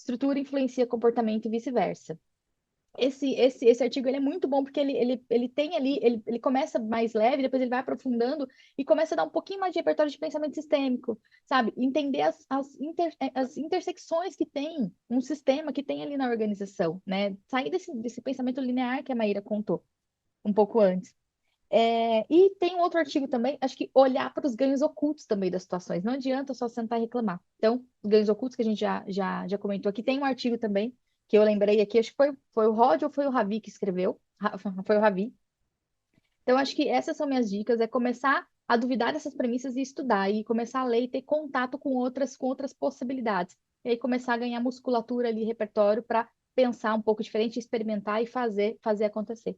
Estrutura influencia comportamento e vice-versa. esse artigo ele é muito bom porque ele tem ali, ele começa mais leve, depois ele vai aprofundando e começa a dar um pouquinho mais de repertório de pensamento sistêmico, sabe? Entender as intersecções que tem um sistema que tem ali na organização, né? Sair desse pensamento linear que a Maíra contou um pouco antes. E tem um outro artigo também, acho que olhar para os ganhos ocultos também das situações. Não adianta só sentar e reclamar. Então, os ganhos ocultos que a gente já comentou aqui, tem um artigo também que eu lembrei aqui, acho que foi o Rod ou foi o Ravi que escreveu? Foi o Ravi. Então, acho que essas são minhas dicas, é começar a duvidar dessas premissas e estudar, e começar a ler e ter contato com outras possibilidades. E aí começar a ganhar musculatura ali, repertório, para pensar um pouco diferente, experimentar e fazer acontecer.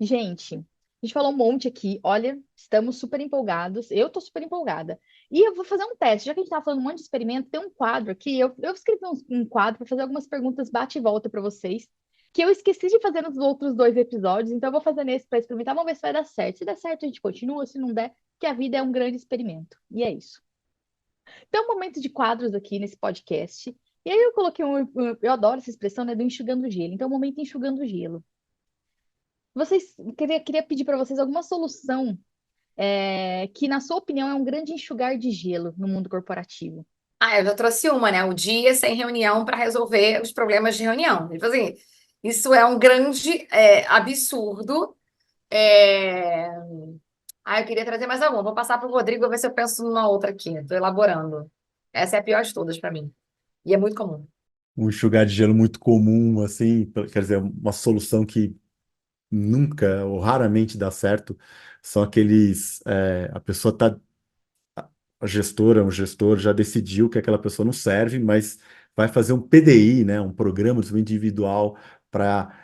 Gente, a gente falou um monte aqui. Olha, estamos super empolgados. Eu tô super empolgada. E eu vou fazer um teste. Já que a gente tá falando um monte de experimento, tem um quadro aqui. Eu escrevi um quadro para fazer algumas perguntas bate e volta para vocês, que eu esqueci de fazer nos outros 2 episódios. Então, eu vou fazer nesse para experimentar. Vamos ver se vai dar certo. Se der certo, a gente continua. Se não der, que a vida é um grande experimento. E é isso. Então, um momento de quadros aqui nesse podcast. E aí, eu coloquei eu adoro essa expressão, né, do enxugando gelo. Então, um momento enxugando gelo. Queria pedir para vocês alguma solução que, na sua opinião, é um grande enxugar de gelo no mundo corporativo. Eu já trouxe uma, né? O dia sem reunião para resolver os problemas de reunião. Tipo assim, isso é um grande absurdo. É... eu queria trazer mais alguma. Vou passar para o Rodrigo, vou ver se eu penso numa outra aqui. Estou elaborando. Essa é a pior de todas para mim. E é muito comum. Um enxugar de gelo muito comum, assim, quer dizer, uma solução que nunca ou raramente dá certo, são aqueles, a pessoa está a gestora, um gestor já decidiu que aquela pessoa não serve, mas vai fazer um PDI, né, um programa de desenvolvimento individual para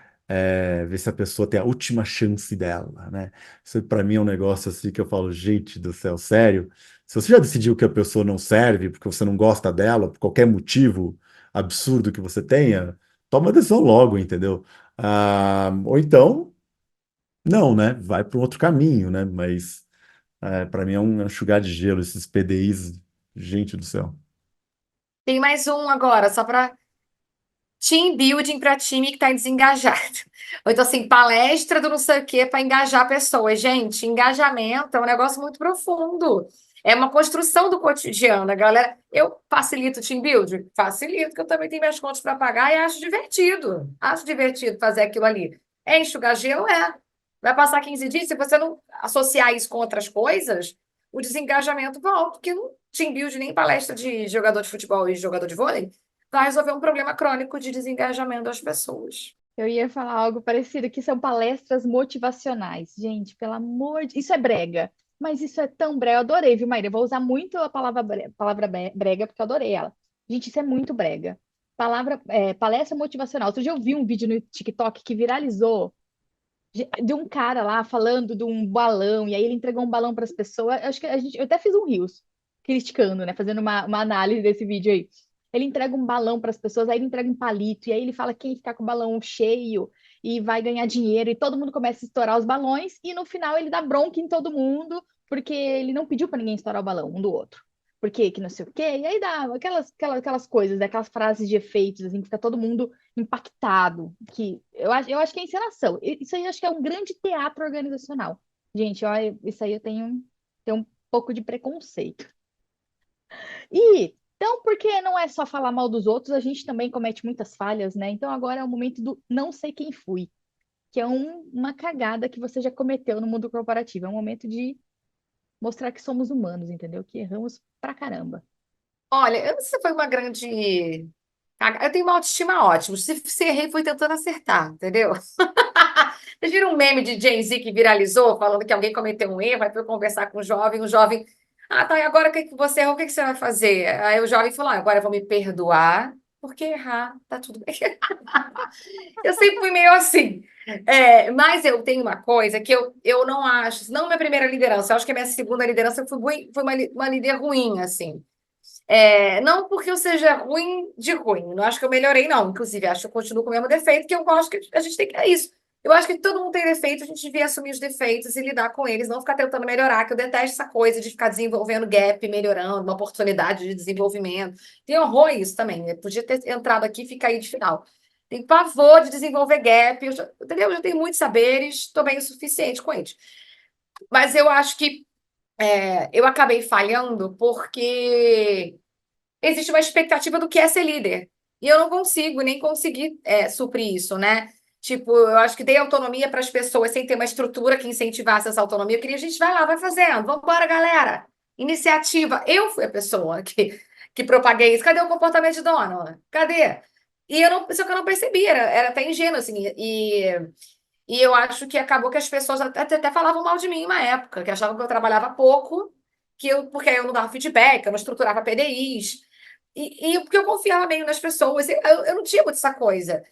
ver se a pessoa tem a última chance dela, né? Isso para mim é um negócio assim que eu falo, gente do céu, sério? Se você já decidiu que a pessoa não serve porque você não gosta dela, por qualquer motivo absurdo que você tenha, toma a decisão logo, entendeu? Ou então, não, né? Vai para um outro caminho, né? Mas para mim é um enxugar de gelo, esses PDIs, gente do céu. Tem mais um agora, só para team building para time que está desengajado. Ou então, assim, palestra do não sei o quê para engajar pessoas. Gente, engajamento é um negócio muito profundo. É uma construção do cotidiano, a galera. Eu facilito o team building? Facilito, porque eu também tenho minhas contas para pagar e acho divertido. Acho divertido fazer aquilo ali. É enxugar gelo? É. Vai passar 15 dias, se você não associar isso com outras coisas, o desengajamento volta, porque no team building, nem palestra de jogador de futebol e jogador de vôlei vai resolver um problema crônico de desengajamento das pessoas. Eu ia falar algo parecido, que são palestras motivacionais. Gente, pelo amor de... Isso é brega, mas isso é tão brega. Eu adorei, viu, Maíra? Eu vou usar muito a palavra brega, porque eu adorei ela. Gente, isso é muito brega. Palestra motivacional. Outro dia eu vi um vídeo no TikTok que viralizou de um cara lá falando de um balão, e aí ele entregou um balão para as pessoas. Acho que eu até fiz um Reels criticando, né? Fazendo uma análise desse vídeo aí. Ele entrega um balão para as pessoas, aí ele entrega um palito, e aí ele fala quem ficar com o balão cheio e vai ganhar dinheiro, e todo mundo começa a estourar os balões, e no final ele dá bronca em todo mundo, porque ele não pediu para ninguém estourar o balão um do outro. Por quê? Que não sei o quê, e aí dá aquelas coisas, né? Aquelas frases de efeitos, assim, que fica todo mundo impactado, que eu acho que é encenação. Isso aí eu acho que é um grande teatro organizacional. Gente, olha, isso aí eu tenho um pouco de preconceito. Então, porque não é só falar mal dos outros, a gente também comete muitas falhas, né? Então agora é o momento do não sei quem fui, que é uma cagada que você já cometeu no mundo corporativo. É um momento de mostrar que somos humanos, entendeu? Que erramos pra caramba. Olha, eu não sei se foi uma grande. Eu tenho uma autoestima ótima. Se errei, foi tentando acertar, entendeu? Vocês viram um meme de Gen Z que viralizou, falando que alguém cometeu um erro, aí foi conversar com o jovem. Tá, e agora o que que você errou, o que que você vai fazer? Aí o jovem falou: agora eu vou me perdoar, porque errar, tá tudo bem. Eu sempre fui meio assim. Mas eu tenho uma coisa que eu não acho, não minha primeira liderança, eu acho que a minha segunda liderança foi uma líder ruim, assim. Não porque eu seja ruim de ruim, não acho que eu melhorei, não. Inclusive, acho que eu continuo com o mesmo defeito, que eu gosto que a gente tem que. É isso. Eu acho que todo mundo tem defeito, a gente devia assumir os defeitos e lidar com eles, não ficar tentando melhorar, que eu detesto essa coisa de ficar desenvolvendo gap, melhorando, uma oportunidade de desenvolvimento. Tem horror isso também, né? Podia ter entrado aqui e ficar aí de final. Tenho pavor de desenvolver gap, entendeu? Eu já tenho muitos saberes, estou bem o suficiente com eles. Mas eu acho que eu acabei falhando porque existe uma expectativa do que é ser líder. E eu não consigo, nem consegui suprir isso, né? Tipo, eu acho que dei autonomia para as pessoas sem ter uma estrutura que incentivasse essa autonomia. Eu queria, a gente vai lá, vai fazendo, vamos embora, galera. Iniciativa. Eu fui a pessoa que propaguei isso. Cadê o comportamento de dono? Cadê? E eu não, só que eu não percebi, era até ingênuo, assim. E eu acho que acabou que as pessoas até falavam mal de mim em uma época, que achavam que eu trabalhava pouco, porque eu não dava feedback, eu não estruturava PDIs. E porque eu confiava meio nas pessoas, eu não tinha muito essa coisa.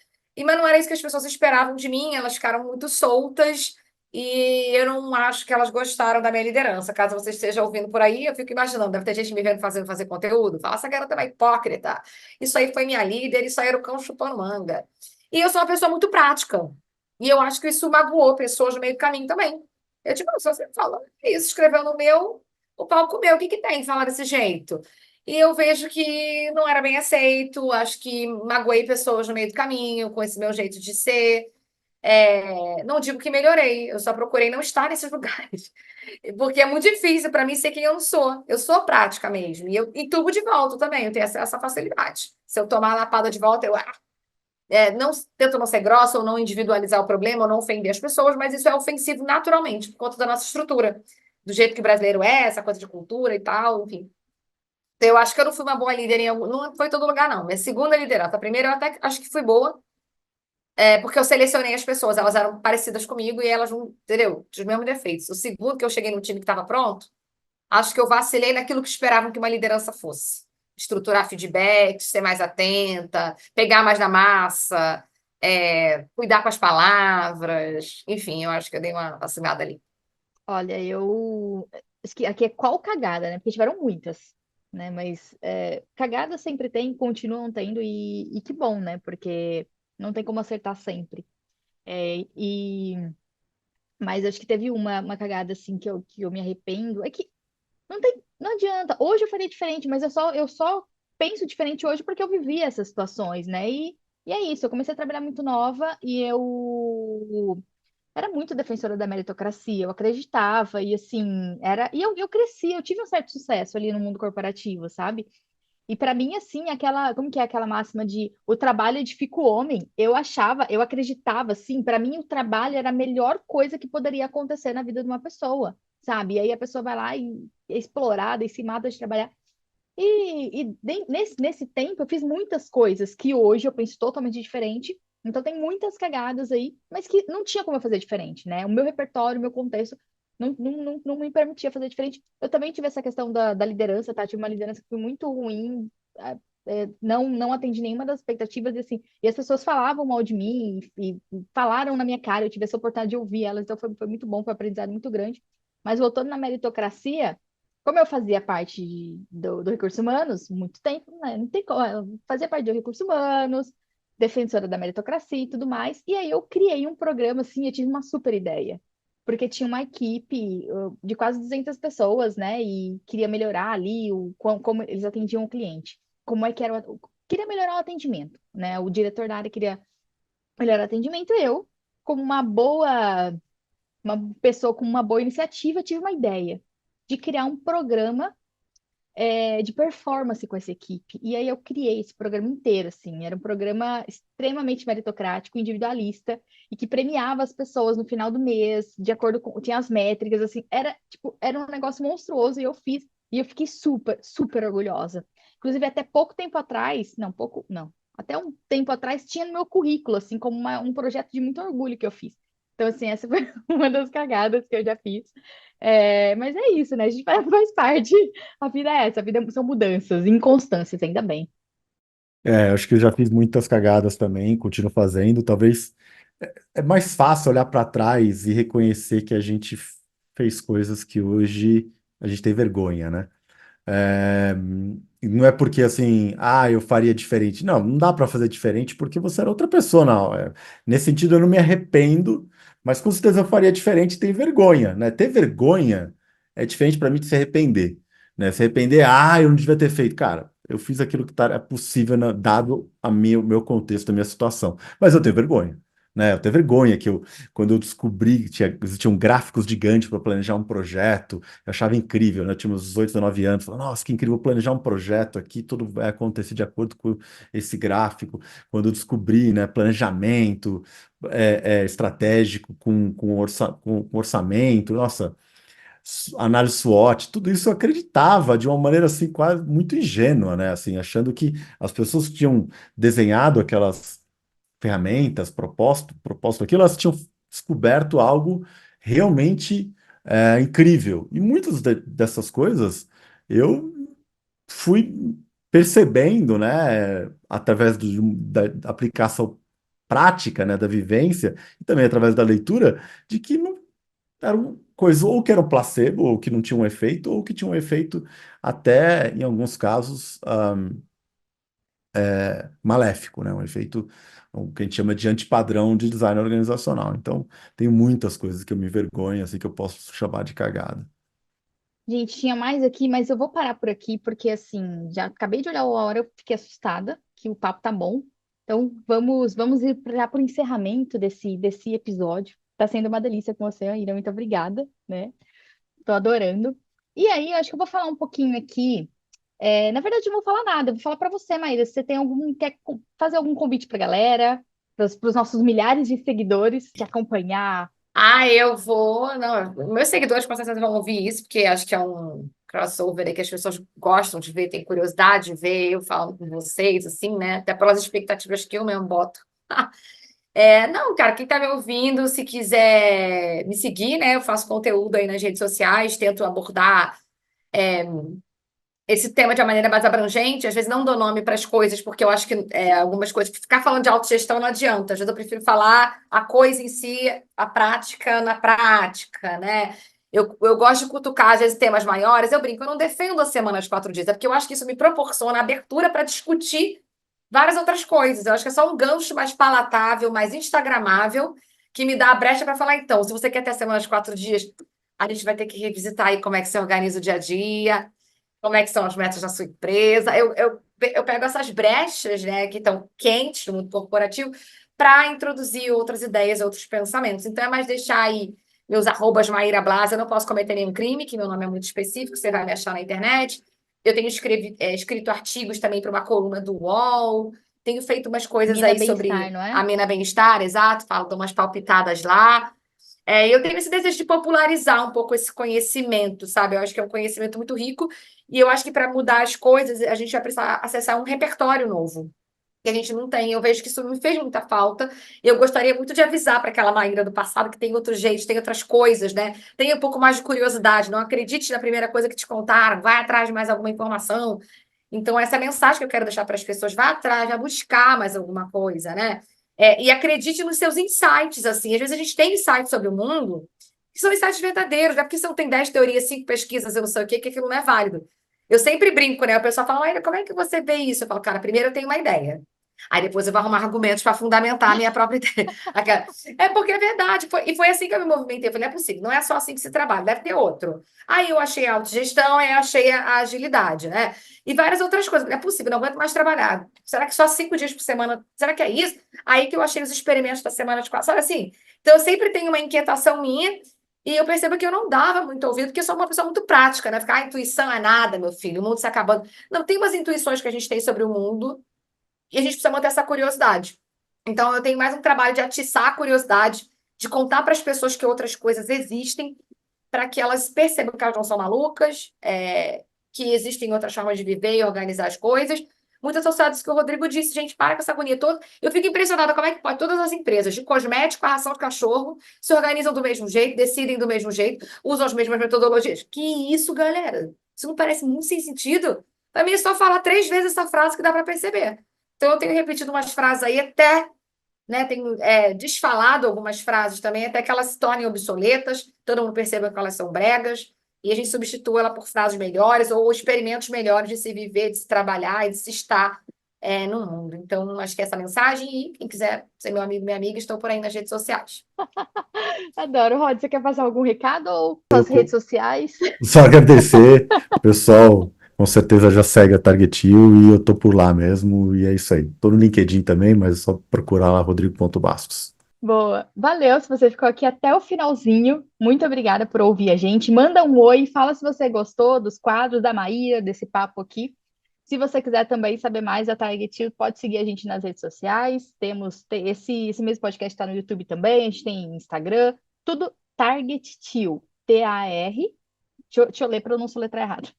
Mas não era isso que as pessoas esperavam de mim, elas ficaram muito soltas e eu não acho que elas gostaram da minha liderança. Caso você esteja ouvindo por aí, eu fico imaginando, deve ter gente me vendo fazer conteúdo, fala, essa garota é uma hipócrita. Isso aí foi minha líder, isso aí era o cão chupando manga. E eu sou uma pessoa muito prática. E eu acho que isso magoou pessoas no meio do caminho também. Eu, tipo, se você fala isso, escreveu no meu, o palco meu, o que que tem falar desse jeito? E eu vejo que não era bem aceito, acho que magoei pessoas no meio do caminho com esse meu jeito de ser. Não digo que melhorei, eu só procurei não estar nesses lugares. Porque é muito difícil para mim ser quem eu não sou. Eu sou prática mesmo. E eu entubo de volta também, eu tenho essa facilidade. Se eu tomar a lapada de volta, eu não tento não ser grossa ou não individualizar o problema ou não ofender as pessoas, mas isso é ofensivo naturalmente, por conta da nossa estrutura, do jeito que o brasileiro é, essa coisa de cultura e tal, enfim. Então, eu acho que eu não fui uma boa líder não foi em todo lugar, não. Minha segunda liderança. A primeira eu até acho que fui boa, porque eu selecionei as pessoas, elas eram parecidas comigo e elas não, entendeu? Tinham os mesmos defeitos. O segundo, que eu cheguei num time que estava pronto, acho que eu vacilei naquilo que esperavam que uma liderança fosse. Estruturar feedback, ser mais atenta, pegar mais na massa, cuidar com as palavras. Enfim, eu acho que eu dei uma vacilada ali. Olha, acho que aqui é qual cagada, né? Porque tiveram muitas, né? Mas cagada sempre tem, continuam tendo, e que bom, né? Porque não tem como acertar sempre. É, e, mas acho que teve uma cagada, assim, que eu me arrependo. É que não adianta. Hoje eu faria diferente, mas eu só penso diferente hoje porque eu vivi essas situações, né? E é isso, eu comecei a trabalhar muito nova e eu era muito defensora da meritocracia, eu acreditava, e assim, eu cresci, eu tive um certo sucesso ali no mundo corporativo, sabe? E para mim, assim, como que é aquela máxima de o trabalho edifica o homem? Eu achava, eu acreditava, assim, para mim o trabalho era a melhor coisa que poderia acontecer na vida de uma pessoa, sabe? E aí a pessoa vai lá e é explorada e se mata de trabalhar. Nesse tempo eu fiz muitas coisas que hoje eu penso totalmente diferente. Então tem muitas cagadas aí, mas que não tinha como eu fazer diferente, né? O meu repertório, o meu contexto não me permitia fazer diferente. Eu também tive essa questão da liderança, tá? Tive uma liderança que foi muito ruim, não atendi nenhuma das expectativas, e assim, e as pessoas falavam mal de mim e falaram na minha cara, eu tive essa oportunidade de ouvir elas, então foi muito bom, foi um aprendizado muito grande. Mas voltando na meritocracia, como eu fazia parte do recursos humanos, muito tempo, né? Não tem como, eu fazia parte do recursos humanos, defensora da meritocracia e tudo mais. E aí eu criei um programa, assim, eu tive uma super ideia. Porque tinha uma equipe de quase 200 pessoas, né? E queria melhorar ali como eles atendiam o cliente. Como é que era queria melhorar o atendimento, né? O diretor da área queria melhorar o atendimento. Eu, como uma pessoa com uma boa iniciativa, tive uma ideia de criar um programa de performance com essa equipe. E aí eu criei esse programa inteiro, assim. Era um programa extremamente meritocrático, individualista, e que premiava as pessoas no final do mês, de acordo com... Tinha as métricas, assim. Era um negócio monstruoso e eu fiz. E eu fiquei super, super orgulhosa. Inclusive, até pouco tempo atrás... Não, pouco... Não. Até um tempo atrás tinha no meu currículo, assim, como um projeto de muito orgulho que eu fiz. Então, assim, essa foi uma das cagadas que eu já fiz. Mas é isso, né? A gente faz parte. A vida é essa, a vida são mudanças, inconstâncias, ainda bem. Acho que eu já fiz muitas cagadas também, continuo fazendo. Talvez é mais fácil olhar para trás e reconhecer que a gente fez coisas que hoje a gente tem vergonha, né? É, não é porque assim, eu faria diferente. Não, não dá para fazer diferente porque você era outra pessoa, não. Nesse sentido, eu não me arrependo, mas com certeza eu faria diferente e tenho vergonha, né? Ter vergonha é diferente para mim de se arrepender, né? Se arrepender, eu não devia ter feito. Cara, eu fiz aquilo que é possível, dado o meu contexto, a minha situação. Mas eu tenho vergonha, né? Eu tenho vergonha quando eu descobri que existiam gráficos gigantes para planejar um projeto, eu achava incrível, né? Eu tinha uns 18, 19 anos, falava, nossa, que incrível planejar um projeto aqui, tudo vai acontecer de acordo com esse gráfico. Quando eu descobri, né, planejamento estratégico com orçamento, nossa, análise SWOT, tudo isso eu acreditava de uma maneira assim quase muito ingênua, né? Assim, achando que as pessoas que tinham desenhado aquelas ferramentas, proposto aquilo, elas tinham descoberto algo realmente incrível. E muitas dessas coisas eu fui percebendo, né, através da aplicação prática, né, da vivência, e também através da leitura, de que não eram coisas ou que eram placebo, ou que não tinham efeito, ou que tinham um efeito até, em alguns casos, maléfico, né? Um efeito o que a gente chama de antipadrão de design organizacional. Então, tem muitas coisas que eu me envergonho, assim, que eu posso chamar de cagada. Gente, tinha mais aqui, mas eu vou parar por aqui, porque assim, já acabei de olhar a hora, eu fiquei assustada que o papo tá bom. Então, vamos ir para o encerramento desse episódio. Tá sendo uma delícia com você, Aira. Muito obrigada, né? Tô adorando. E aí, eu acho que eu vou falar um pouquinho aqui. Na verdade, eu não vou falar nada, eu vou falar para você, Maíra. Se você tem fazer algum convite para a galera, para os nossos milhares de seguidores, te acompanhar. Eu vou. Não, meus seguidores com certeza vão ouvir isso, porque acho que é um crossover aí que as pessoas gostam de ver, têm curiosidade de ver eu falando com vocês, assim, né? Até pelas expectativas que eu mesmo boto. Não, cara, quem tá me ouvindo, se quiser me seguir, né? Eu faço conteúdo aí nas redes sociais, tento abordar esse tema de uma maneira mais abrangente. Às vezes não dou nome para as coisas, porque eu acho que algumas coisas, ficar falando de autogestão não adianta. Às vezes eu prefiro falar a coisa em si, a prática na prática, né? Eu gosto de cutucar, às vezes, temas maiores. Eu brinco, eu não defendo a semana de 4 dias, é porque eu acho que isso me proporciona abertura para discutir várias outras coisas. Eu acho que é só um gancho mais palatável, mais instagramável, que me dá a brecha para falar, então, se você quer ter a semana de 4 dias, a gente vai ter que revisitar aí como é que você organiza o dia a dia, como é que são as metas da sua empresa. Eu pego essas brechas, né, que estão quentes no mundo corporativo para introduzir outras ideias, outros pensamentos. Então, é mais deixar aí meus arrobas Maíra Blas. Eu não posso cometer nenhum crime, que meu nome é muito específico, você vai me achar na internet. Eu tenho escrito artigos também para uma coluna do UOL, tenho feito umas coisas Mina aí Bem-Estar, sobre não é? a Mina Bem-Estar, exato, falo, dou umas palpitadas lá. Eu tenho esse desejo de popularizar um pouco esse conhecimento, sabe? Eu acho que é um conhecimento muito rico, e eu acho que para mudar as coisas, a gente vai precisar acessar um repertório novo, que a gente não tem. Eu vejo que isso me fez muita falta, e eu gostaria muito de avisar para aquela Maíra do passado que tem outro jeito, tem outras coisas, né? Tenha um pouco mais de curiosidade, não acredite na primeira coisa que te contaram, vai atrás de mais alguma informação. Então, essa é a mensagem que eu quero deixar para as pessoas: vá atrás, vá buscar mais alguma coisa, né? E acredite nos seus insights, assim. Às vezes a gente tem insights sobre o mundo que são insights verdadeiros, não é porque você não tem 10 teorias, 5 pesquisas, eu não sei o quê, que aquilo não é válido. Eu sempre brinco, né? O pessoal fala, Maíra, como é que você vê isso? Eu falo, cara, primeiro eu tenho uma ideia. Aí depois eu vou arrumar argumentos para fundamentar a minha própria ideia. É porque é verdade. E foi assim que eu me movimentei. Eu falei, não é possível, não é só assim que se trabalha, deve ter outro. Aí eu achei a autogestão, aí eu achei a agilidade, né? E várias outras coisas. Não é possível, não aguento mais trabalhar. Será que só 5 dias por semana? Será que é isso? Aí que eu achei os experimentos da semana de 4. Sabe assim? Então eu sempre tenho uma inquietação minha. E eu percebo que eu não dava muito ouvido, porque eu sou uma pessoa muito prática, né? Ficar, intuição é nada, meu filho, o mundo se acabando. Não, tem umas intuições que a gente tem sobre o mundo, e a gente precisa manter essa curiosidade. Então, eu tenho mais um trabalho de atiçar a curiosidade, de contar para as pessoas que outras coisas existem, para que elas percebam que elas não são malucas, que existem outras formas de viver e organizar as coisas. Muito associado a isso que o Rodrigo disse, gente, para com essa agonia toda. Eu fico impressionada como é que pode todas as empresas, de cosmético a ração de cachorro, se organizam do mesmo jeito, decidem do mesmo jeito, usam as mesmas metodologias. Que isso, galera? Isso não parece muito sem sentido? Para mim, é só falar 3 vezes essa frase que dá para perceber. Então, eu tenho repetido umas frases aí até, né, tenho desfalado algumas frases também, até que elas se tornem obsoletas, todo mundo perceba que elas são bregas, e a gente substitua ela por frases melhores ou experimentos melhores de se viver, de se trabalhar e de se estar no mundo. Então, acho que é essa mensagem, e quem quiser ser meu amigo, minha amiga, estou por aí nas redes sociais. Adoro. Rod, você quer passar algum recado ou Eu suas redes sociais? só agradecer, pessoal. com certeza já segue a Target You e eu tô por lá mesmo, e é isso aí. Tô no LinkedIn também, mas é só procurar lá Rodrigo.Bastos. Boa. Valeu se você ficou aqui até o finalzinho. Muito obrigada por ouvir a gente. Manda um oi, fala se você gostou dos quadros da Maíra, desse papo aqui. Se você quiser também saber mais da Target You, pode seguir a gente nas redes sociais. Esse mesmo podcast está no YouTube também, a gente tem Instagram, tudo Target You, T-A-R, deixa eu ler para eu não soletrar errado.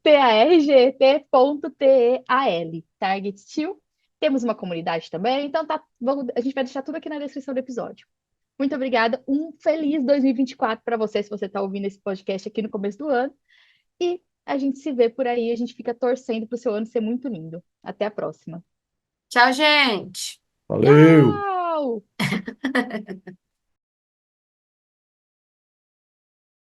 Target.tal, Target Till. Temos uma comunidade também, então a gente vai deixar tudo aqui na descrição do episódio. Muito obrigada, um feliz 2024 para você, se você está ouvindo esse podcast aqui no começo do ano. E a gente se vê por aí, a gente fica torcendo para o seu ano ser muito lindo. Até a próxima. Tchau, gente! Valeu!